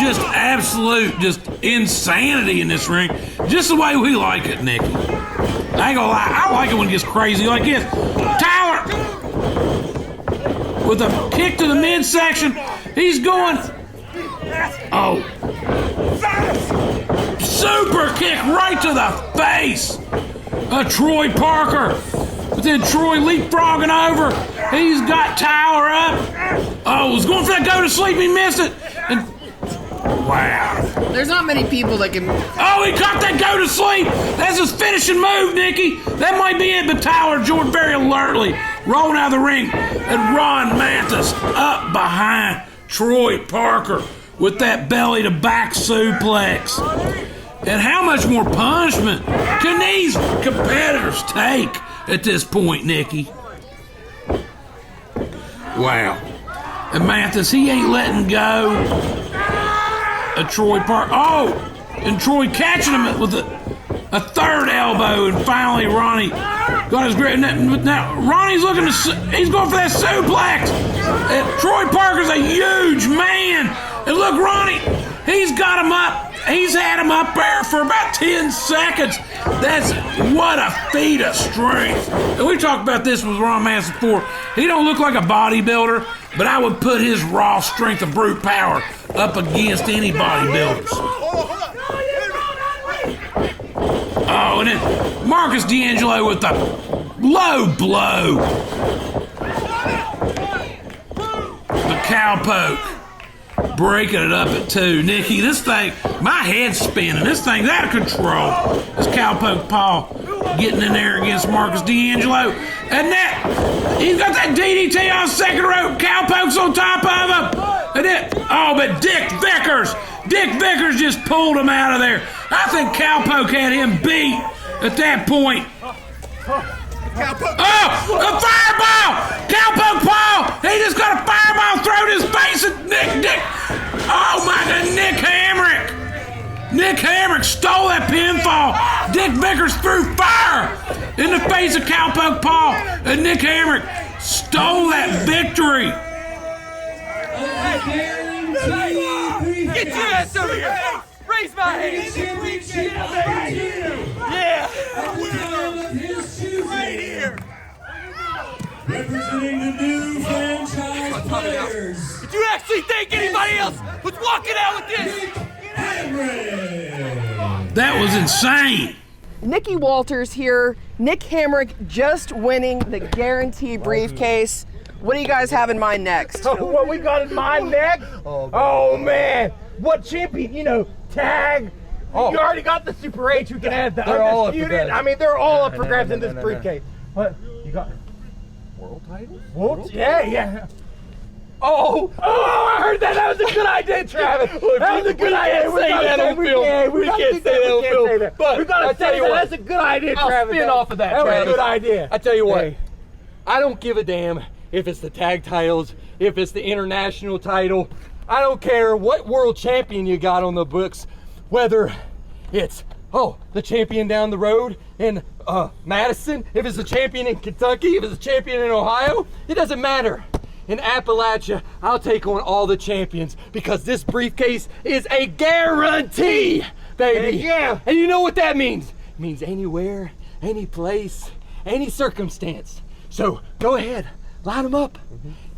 Just absolute, just insanity in this ring. Just the way we like it, Nicky. I ain't gonna lie, I like it when it gets crazy like this. Tyler, with a kick to the midsection, he's going, super kick right to the face of Troy Parker. But then Troy leapfrogging over. He's got Tyler up. Was going for that go to sleep. He missed it. And wow. There's not many people that can... He caught that go to sleep. That's his finishing move, Nicky. That might be it, but Tyler Jordan very alertly rolling out of the ring. And Ron Mathis up behind Troy Parker with that belly to back suplex. And how much more punishment can these competitors take at this point, Nicky? Wow. And Mathis, he ain't letting go of Troy Parker. And Troy catching him with a third elbow, and finally Ronnie got his grip. Now Ronnie's looking he's going for that suplex. And Troy Parker's a huge man. And look, Ronnie, he's got him up. He's had him up there for about 10 seconds. That's what a feat of strength. And we talked about this with Ron Mathis before. He don't look like a bodybuilder, but I would put his raw strength of brute power up against any bodybuilders. And then Marcus Deangelo with the low blow. The Cowpoke breaking it up at 2. Nicky, this thing, my head's spinning. This thing's out of control. This Cowpoke Paul getting in there against Marcus Deangelo. And that, he's got that DDT on second rope. Cowpoke's on top of him. And then, but Dick Vickers just pulled him out of there. I think Cowpoke had him beat at that point. A fireball! Cowpoke Paul! He just got a fireball thrown in his face at Nick. Oh my God, Nick Hamrick! Nick Hamrick stole that pinfall. Dick Vickers threw fire in the face of Cowpoke Paul, and Nick Hamrick stole that victory. Get your ass over here! Raise my hand! Yeah! Right here! Representing the new franchise players. Did you actually think anybody else was walking out with this? That was insane. Nikki Walters here. Nick Hamrick just winning the guaranteed briefcase. What do you guys have in mind next? What we got in mind next? Oh man. What champion? Tag. You already got the Super H. We can add the Undisputed. They're all up for grabs in this briefcase. What? You got world titles? Yeah. Oh, I heard that. That was a good idea, Travis. That was a good idea. We can't say that on film. We can't say that on film. But we gotta tell you what, that's a good idea, Travis. I'll spin off of that, Travis. That was a good idea. I tell you what, I don't give a damn if it's the tag titles, if it's the international title. I don't care what world champion you got on the books, whether it's the champion down the road in Madison, if it's a champion in Kentucky, if it's a champion in Ohio, it doesn't matter. In Appalachia, I'll take on all the champions because this briefcase is a guarantee, baby. Yeah. And you know what that means? It means anywhere, any place, any circumstance. So go ahead, line them up.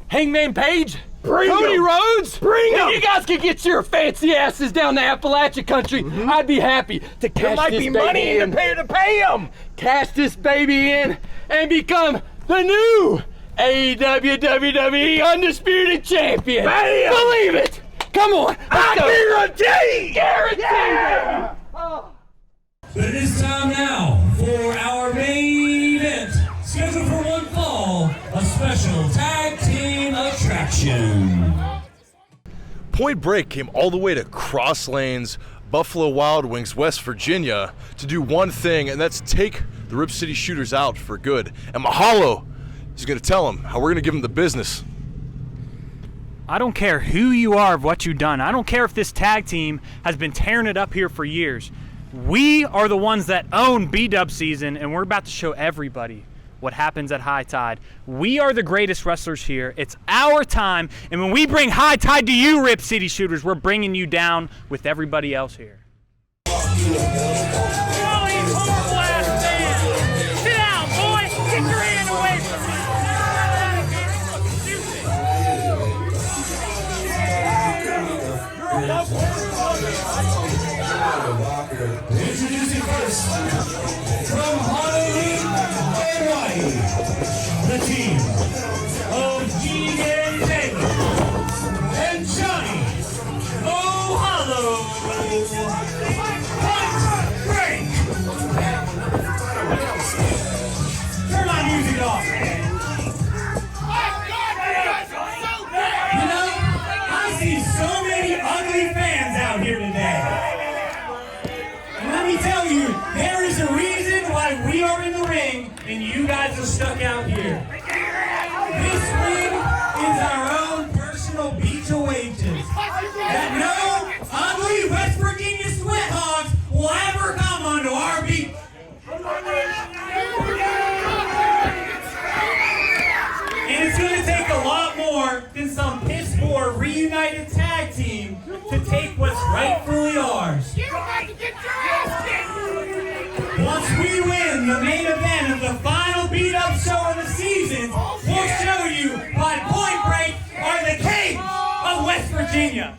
Hangman Page, Cody Rhodes, you guys can get your fancy asses down to Appalachia country. I'd be happy to cash this baby in. There might be money to pay them. Cash this baby in and become the new AEW WWE Undisputed Champion. Bam! Believe it. Come on. Guarantee. Yeah. But it is time now for our main event. Scheduled for one fall, a special tag team attraction. Point Break came all the way to Cross Lanes, Buffalo Wild Wings, West Virginia, to do one thing, and that's take the Rip City Shooters out for good. And Mahalo is going to tell them how we're going to give them the business. I don't care who you are, what you've done. I don't care if this tag team has been tearing it up here for years. We are the ones that own Bdubs season, and we're about to show everybody what happens at High Tide. We are the greatest wrestlers here. It's our time, and when we bring High Tide to you, Rip City Shooters, we're bringing you down with everybody else here. Introducing first, from Honolulu, Hawaii, the team of GenZ and Johnny Ohalo. Point Break. Turn my music off. You know, I see so many ugly fans out here today. Let me tell you, there is a reason why we are in the ring and you guys are stuck out here. This ring is our own personal beach of wages that no ugly West Virginia sweat hogs will ever come onto our beach. And it's going to take a lot more than some piss poor reunited tag team to take what's rightfully ours. Once we win the main event of the final beat-up show of the season, we'll show you why Point Break are the king of West Virginia.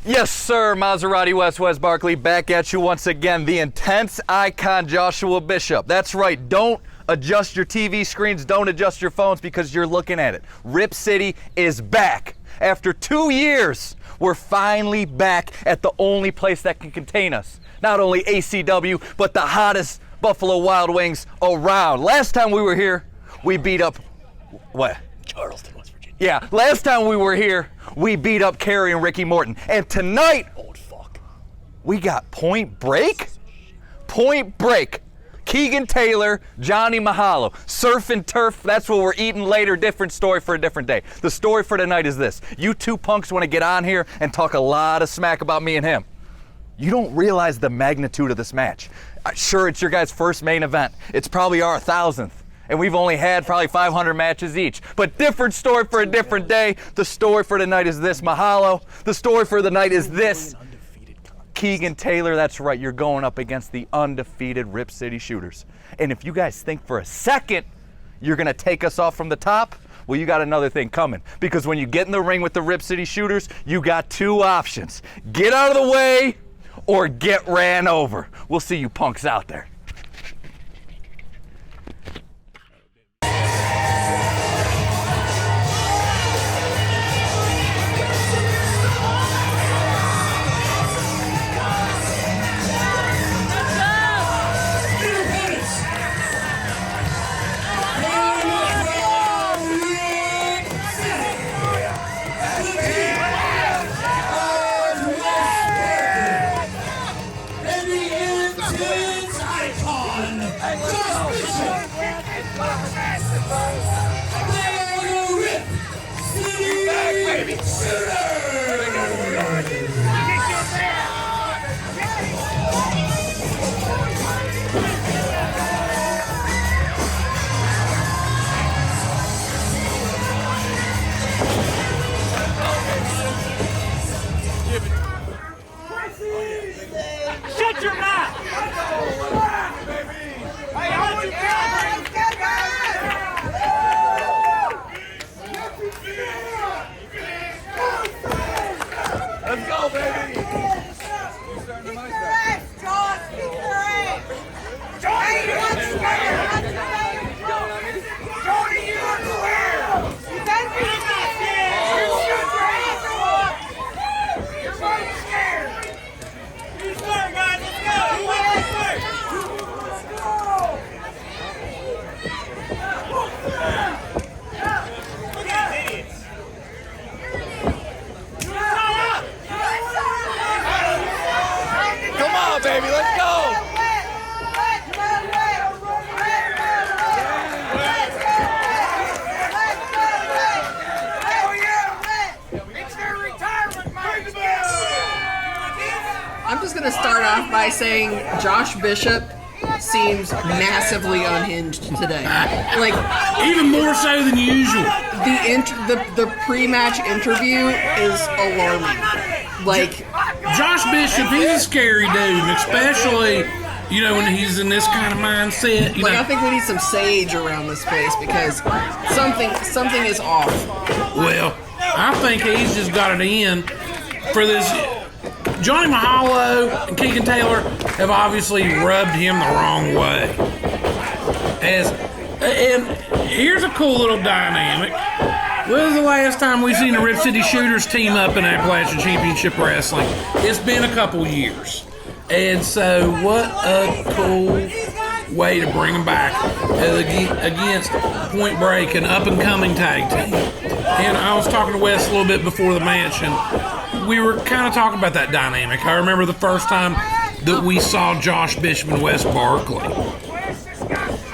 Yes, sir, Maserati West Barkley back at you once again. The intense icon Joshua Bishop. That's right, don't adjust your TV screens, don't adjust your phones because you're looking at it. Rip City is back. After 2 years, we're finally back at the only place that can contain us. Not only ACW, but the hottest Buffalo Wild Wings around. Last time we were here, we beat up, what? Charleston, West Virginia. Yeah, last time we were here, we beat up Carrie and Ricky Morton. And tonight, we got Point Break? Point Break. Keegan Taylor, Johnny Mahalo. Surf and turf, that's what we're eating later. Different story for a different day. The story for tonight is this. You two punks want to get on here and talk a lot of smack about me and him. You don't realize the magnitude of this match. Sure, it's your guys' first main event. It's probably our 1,000th. And we've only had probably 500 matches each. But different story for a different day. The story for tonight is this, Mahalo. The story for the night is this. Keegan Taylor, that's right, you're going up against the undefeated Rip City Shooters. And if you guys think for a second you're gonna take us off from the top, well, you got another thing coming. Because when you get in the ring with the Rip City Shooters, you got two options. Get out of the way or get ran over. We'll see you punks out there. I'm just going to start off by saying Josh Bishop seems massively unhinged today. Like even more so than usual. The pre-match interview is alarming. Like Josh Bishop, he's a scary dude, especially when he's in this kind of mindset. I think we need some sage around this place because something is off. Well, I think he's just got it in for this. Johnny Mahalo and Keegan Taylor have obviously rubbed him the wrong way. And here's a cool little dynamic. When was the last time we've seen the Rip City Shooters team up in Appalachian Championship Wrestling? It's been a couple years. And so what a cool way to bring them back against Point Break, an up-and-coming tag team. And I was talking to Wes a little bit before the match, and we were kind of talking about that dynamic. I remember the first time that we saw Josh Bishop and Wes Barkley.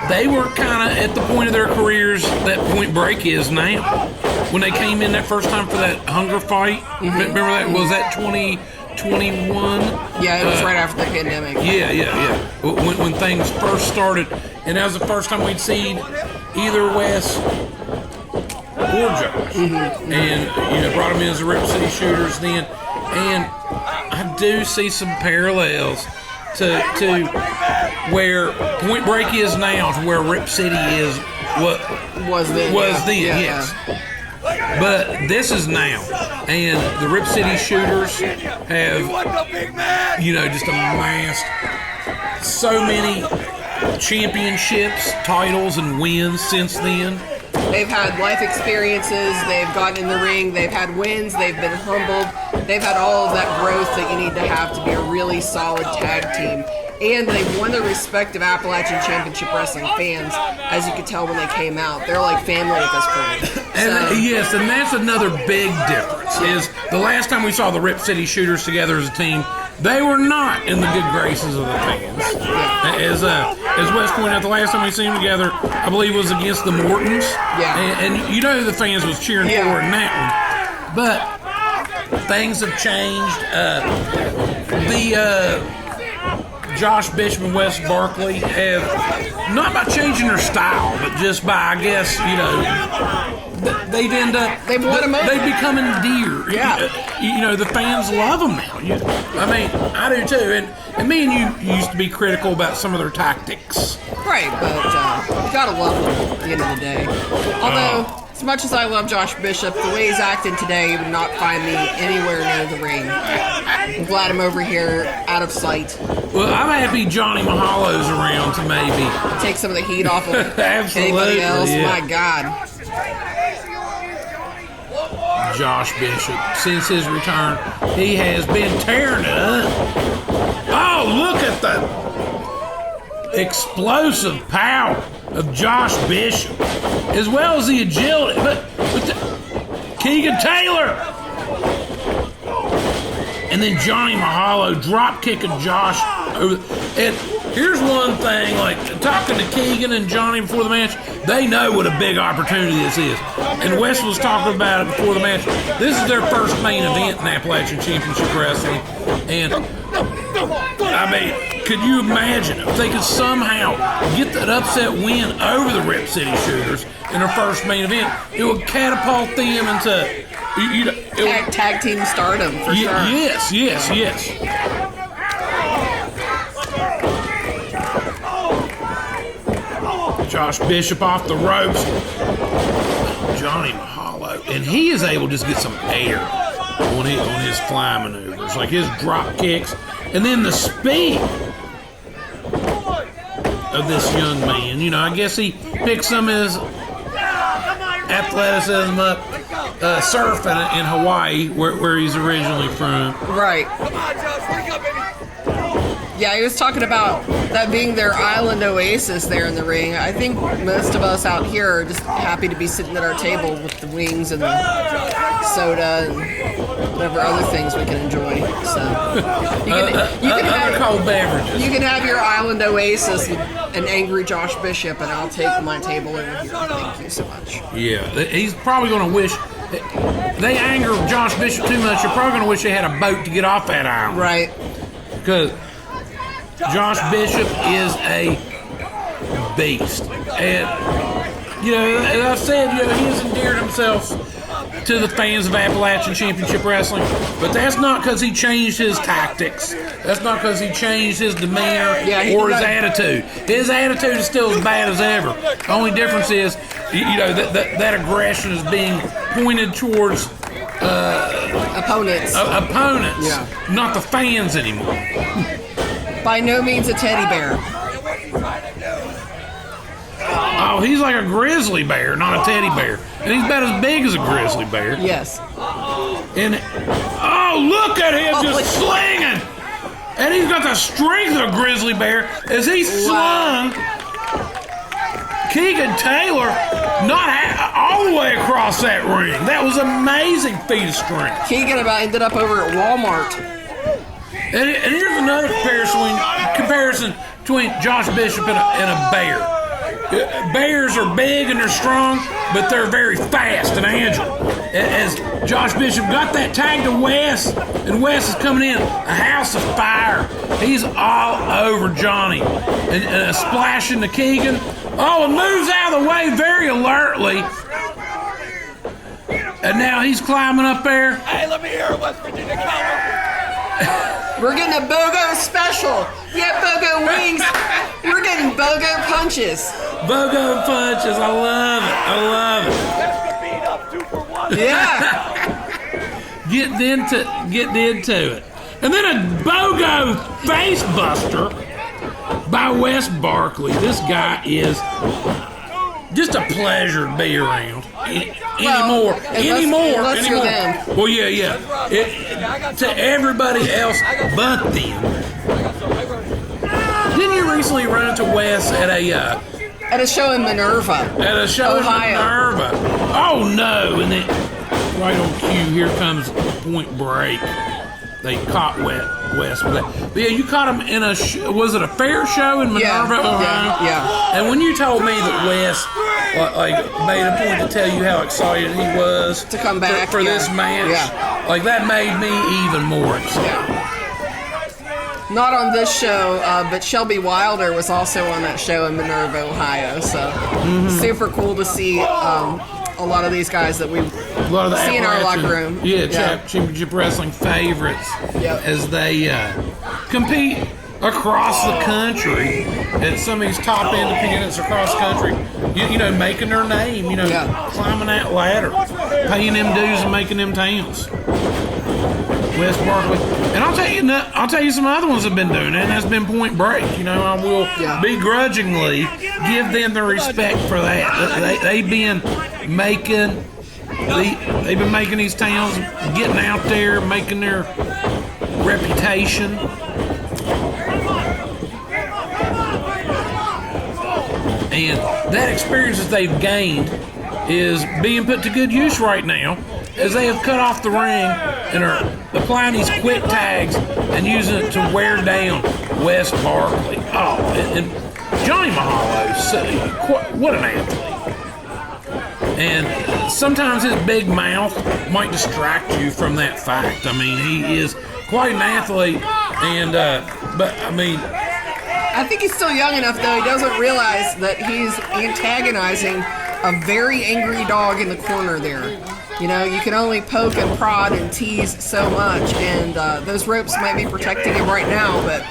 They were kind of at the point of their careers that Point Break is now. When they came in that first time for that hunger fight, remember that? Was that 2021? Yeah, it was right after the pandemic. Yeah. When things first started, and that was the first time we'd seen either Wes or Josh. And brought them in as the Rip City Shooters then. And I do see some parallels to where Point Break is now to where Rip City is what was then. Yes. But this is now, and the Rip City Shooters have, just amassed so many championships, titles, and wins since then. They've had life experiences, they've gotten in the ring, they've had wins, they've been humbled, they've had all of that growth that you need to have to be a really solid tag team. And they've won the respect of Appalachian Championship Wrestling fans, as you could tell when they came out. They're like family at this point. Yes, and that's another big difference, is the last time we saw the Rip City Shooters together as a team, they were not in the good graces of the fans. As Wes pointed out, the last time we seen them together, I believe was against the Mortons. Yeah. And who the fans was cheering for in that one. But things have changed. Josh Bishop and Wes Barkley have, not by changing their style, but just by, I guess, they've end up, they become endeared. Yeah. The fans love them now. I do too. And me and you used to be critical about some of their tactics. Right, but you gotta love them at the end of the day. Although, as much as I love Josh Bishop, the way he's acting today, you would not find me anywhere near the ring. I'm glad I'm over here, out of sight. Well, I'm happy Johnny Mahalo's around to maybe take some of the heat off of anybody else. Yeah. My God. Josh Bishop, since his return, he has been tearing it up. Oh, look at the explosive power of Josh Bishop, as well as the agility. But Keegan Taylor, and then Johnny Mahalo drop kicking Josh over. And here's one thing, like talking to Keegan and Johnny before the match, they know what a big opportunity this is. And Wes was talking about it before the match. This is their first main event in Appalachian Championship Wrestling. And could you imagine if they could somehow get that upset win over the Rip City Shooters in their first main event? It would catapult them into tag team stardom for sure. Yes. Josh Bishop off the ropes. Johnny Mahalo, and he is able to just get some air on his fly maneuvers, like his drop kicks, and then the speed of this young man. I guess he picked some of his athleticism up surfing in Hawaii, where he's originally from. Right. Yeah, he was talking about that being their island oasis there in the ring. I think most of us out here are just happy to be sitting at our table with the wings and the soda and whatever other things we can enjoy. So you can have cold beverages. You can have your island oasis with an angry Josh Bishop, and I'll take my table over here. Thank you so much. Yeah, he's probably going to wish. They anger Josh Bishop too much. You're probably going to wish they had a boat to get off that island. Right. because Josh Bishop is a beast. And, you know, as I've said, you know, he has endeared himself to the fans of Appalachian Championship Wrestling, but that's not because he changed his tactics. That's not because he changed his demeanor or his attitude. His attitude is still as bad as ever. The only difference is, you know, that aggression is being pointed towards opponents. Not the fans anymore. By no means a teddy bear. Oh, he's like a grizzly bear, not a teddy bear. And he's about as big as a grizzly bear. Yes. And, oh, look at him just slinging. And he's got the strength of a grizzly bear as he slung Keegan Taylor all the way across that ring. That was an amazing feat of strength. Keegan about ended up over at Walmart. And here's another comparison between Josh Bishop and a bear. Bears are big and they're strong, but they're very fast and agile. As Josh Bishop got that tag to Wes, and Wes is coming in, a house of fire. He's all over Johnny. And splashing to Keegan. Oh, and moves out of the way very alertly. And now he's climbing up there. Hey, let me hear it, West Virginia Cowboy. We're getting a BOGO special. Yeah, BOGO wings. We're getting BOGO punches. BOGO punches. I love it. I love it. That's the beat up 2 for 1. Yeah. Getting into it. And then a BOGO face buster by Wes Barkley. This guy is just a pleasure to be around. Anymore. Well, yeah. To everybody else but them. Didn't you recently run into Wes at a show in Minerva? At a show Ohio. in Minerva. Oh no! And then right on cue, here comes Point Break. They caught Wes with that. But yeah, you caught him in was it a fair show in Minerva, Ohio? Yeah. And when you told me that Wes made a point to tell you how excited he was to come back for this match, that made me even more excited. Not on this show, but Shelby Wilder was also on that show in Minerva, Ohio. So super cool to see a lot of these guys that we see in our locker room. Championship Wrestling favorites as they compete across the country at some of these top independents across the country. You know, making their name. You know, climbing that ladder, paying them dues and making them towns. Wes Barkley, and I'll tell you some other ones have been doing it, and that's been Point Break. You know, I will begrudgingly give them the respect for that. They've been making these towns, getting out there, making their reputation. And that experience that they've gained is being put to good use right now, as they have cut off the ring and are applying these quick tags and using it to wear down Wes Barkley. Oh, and Johnny Mahalo, what an athlete. And sometimes his big mouth might distract you from that fact. I mean, he is quite an athlete, and but I mean, I think he's still young enough, though. He doesn't realize that he's antagonizing a very angry dog in the corner there. You know, you can only poke and prod and tease so much, and those ropes might be protecting him right now, but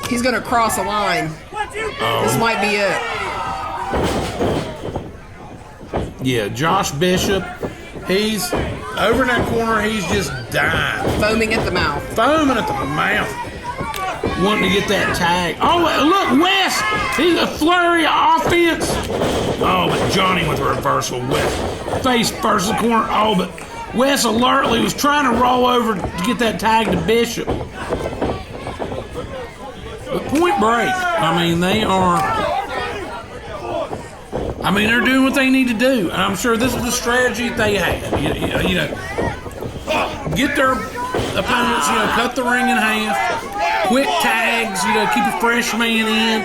he's going to cross a line. This might be it. Yeah, Josh Bishop, he's over in that corner, he's just dying. Foaming at the mouth. Wanting to get that tag. Oh, look, Wes! He's a flurry of offense. Oh, but Johnny with a reversal. Wes face first in the corner. Oh, but Wes alertly was trying to roll over to get that tag to Bishop. But Point Break, they're doing what they need to do. And I'm sure this is the strategy they had. You know, get their opponents, cut the ring in half. Quick tags, keep a fresh man in,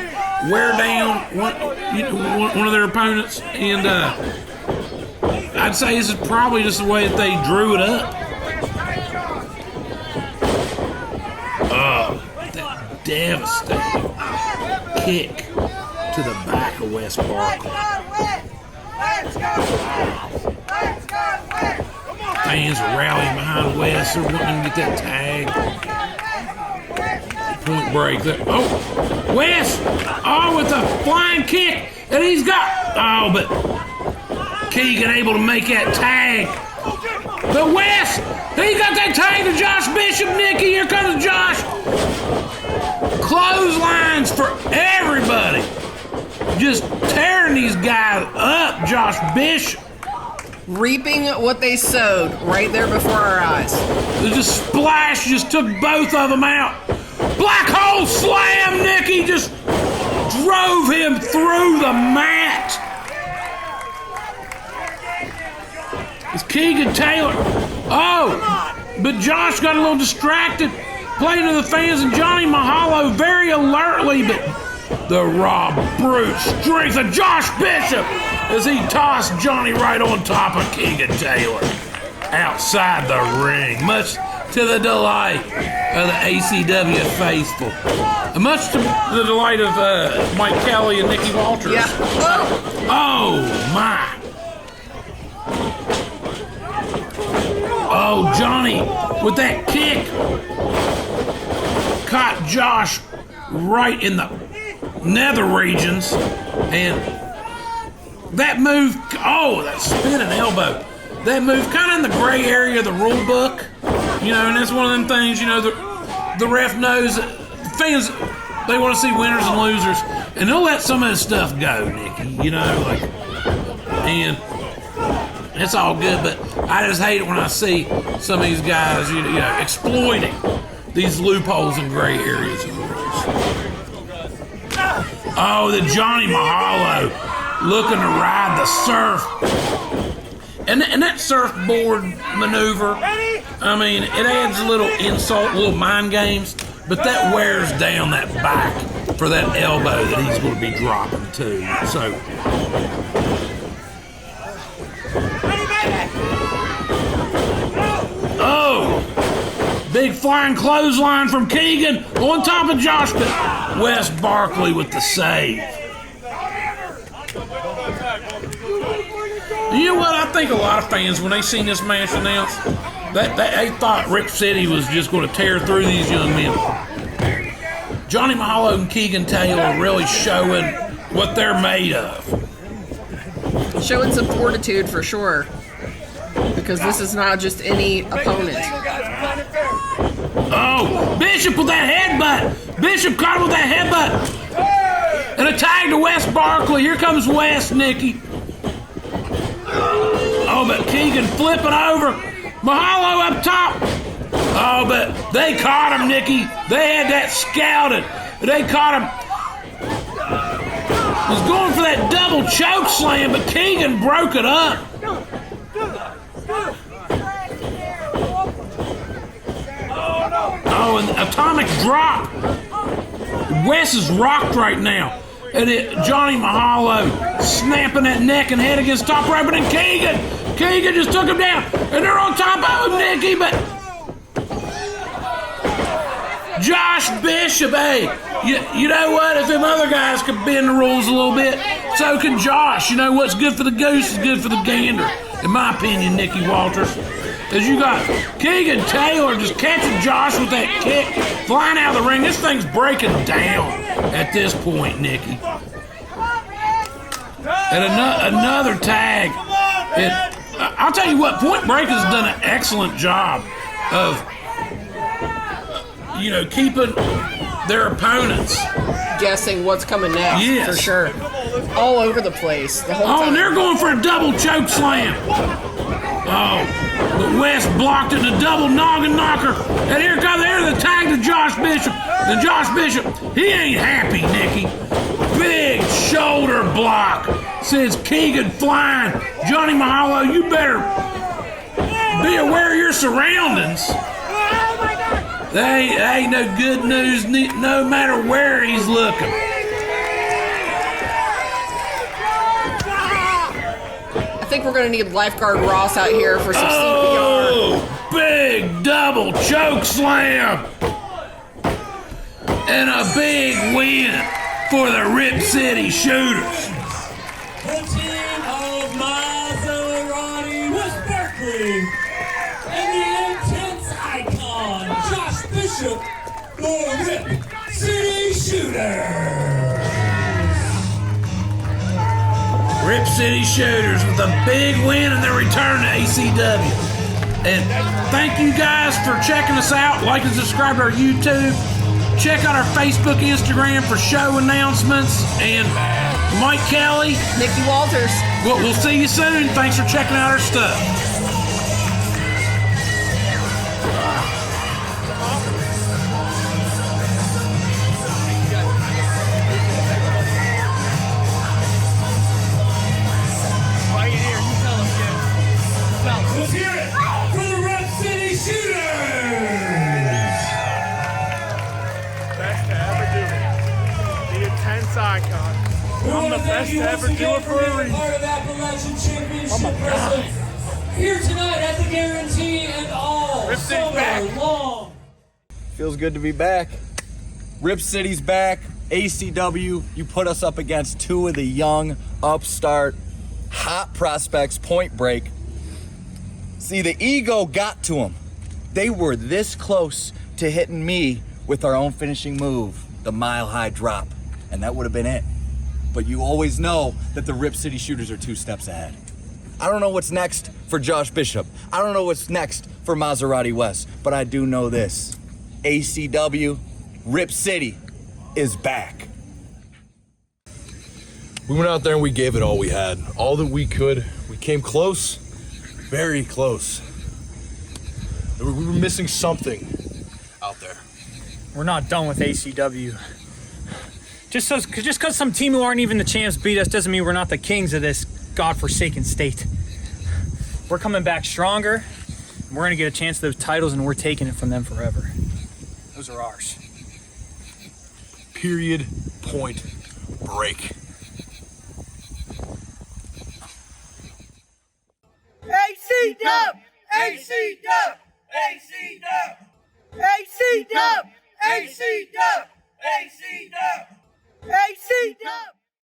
wear down one of their opponents, and I'd say this is probably just the way that they drew it up. devastating kick to the back of Wes Barkley. Fans are rallying behind Wes. They're wanting to get that tag. Point Break. Oh, Wes! Oh, with a flying kick. And he's got... Oh, but Keegan able to make that tag. But Wes, he got that tag to Josh Bishop, Nikki. Here comes Josh. Clotheslines for everybody. Just tearing these guys up, Josh Bishop. Reaping what they sowed right there before our eyes. It just splash, just took both of them out. Black hole slam, Nikki just drove him through the mat. It's Keegan Taylor. Oh, but Josh got a little distracted, playing to the fans, and Johnny Mahalo very alertly, but the raw brute strength of Josh Bishop as he tossed Johnny right on top of Keegan Taylor outside the ring, much to the delight of the ACW faithful. And much to the delight of Mike Kelly and Nikki Walters. Yeah. Oh, my. Oh, Johnny, with that kick, caught Josh right in the nether regions, and that move, oh, that spinning elbow, that move kind of in the gray area of the rule book, you know, and that's one of them things, you know, the ref knows, fans, they want to see winners and losers, and they'll let some of this stuff go, Nikki, you know, like, and it's all good, but I just hate it when I see some of these guys, you know, exploiting these loopholes and gray areas of the rules. Oh, the Johnny Mahalo looking to ride the surf. And that surfboard maneuver, I mean, it adds a little insult, little mind games, but that wears down that back for that elbow that he's going to be dropping too. So, oh, big flying clothesline from Keegan on top of Josh, but Wes Barkley with the save. You know what? I think a lot of fans, when they seen this match announced, they thought Rick City was just going to tear through these young men. Johnny Mahalo and Keegan Taylor really showing what they're made of. Showing some fortitude for sure, because this is not just any opponent. Oh, Bishop with that headbutt. Bishop caught him with that headbutt. And a tag to Wes Barkley. Here comes Wes, Nikki. Oh, but Keegan flipping over. Mahalo up top. Oh, but they caught him, Nikki. They had that scouted. They caught him. Was going for that double choke slam, but Keegan broke it up. Oh, and the atomic drop. Wes is rocked right now. And Johnny Mahalo snapping that neck and head against top rope, and then Keegan just took him down. And they're on top of him, Nikki, but Josh Bishop, hey, you know what? If them other guys could bend the rules a little bit, so can Josh. You know what's good for the goose is good for the gander, in my opinion, Nikki Walters. As you got Keegan Taylor just catching Josh with that kick, flying out of the ring. This thing's breaking down at this point, Nikki. And another tag. I'll tell you what, Point Break has done an excellent job of, you know, keeping their opponents guessing what's coming next. Yes. For sure. All over the place. The whole time. And they're going for a double choke slam. Oh, but Wes blocked it in a double noggin knocker. And here comes the tag to Josh Bishop. And Josh Bishop, he ain't happy, Nikki. Big shoulder block. Says Keegan flying. Johnny Mahalo, you better be aware of your surroundings. They ain't no good news no matter where he's looking. I think we're going to need Lifeguard Ross out here for some CPR. Big double choke slam. And a big win for the Rip City Shooters. The team of Maserati West Berkeley and the intense icon Josh Bishop, the Rip City Shooters. Rip City Shooters with a big win in their return to ACW. And thank you guys for checking us out. Like and subscribe to our YouTube. Check out our Facebook, Instagram for show announcements. And Mike Kelly, Nikki Walters. We'll see you soon. Thanks for checking out our stuff. Let's hear it for the Rip City Shooters! Best to ever do it. The intense icon. I'm the best to ever do it for a reason. Part of Appalachian Championship Wrestling here tonight at the Guarantee and all summer long. Feels good to be back. Rip City's back. ACW, you put us up against two of the young, upstart, hot prospects, Point Break. See, the ego got to them. They were this close to hitting me with our own finishing move, the mile-high drop, and that would have been it. But you always know that the Rip City Shooters are 2 steps ahead. I don't know what's next for Josh Bishop. I don't know what's next for Maserati West, but I do know this. ACW, Rip City, is back. We went out there and we gave it all we had. All that we could. We came close, very close. We were missing something out there. We're not done with ACW. Just because some team who aren't even the champs beat us doesn't mean we're not the kings of this godforsaken state. We're coming back stronger. We're going to get a chance at those titles, and we're taking it from them forever. Those are ours. Period. Point. Break. ACW! ACW! ACW! ACW! ACW! ACW! ACW!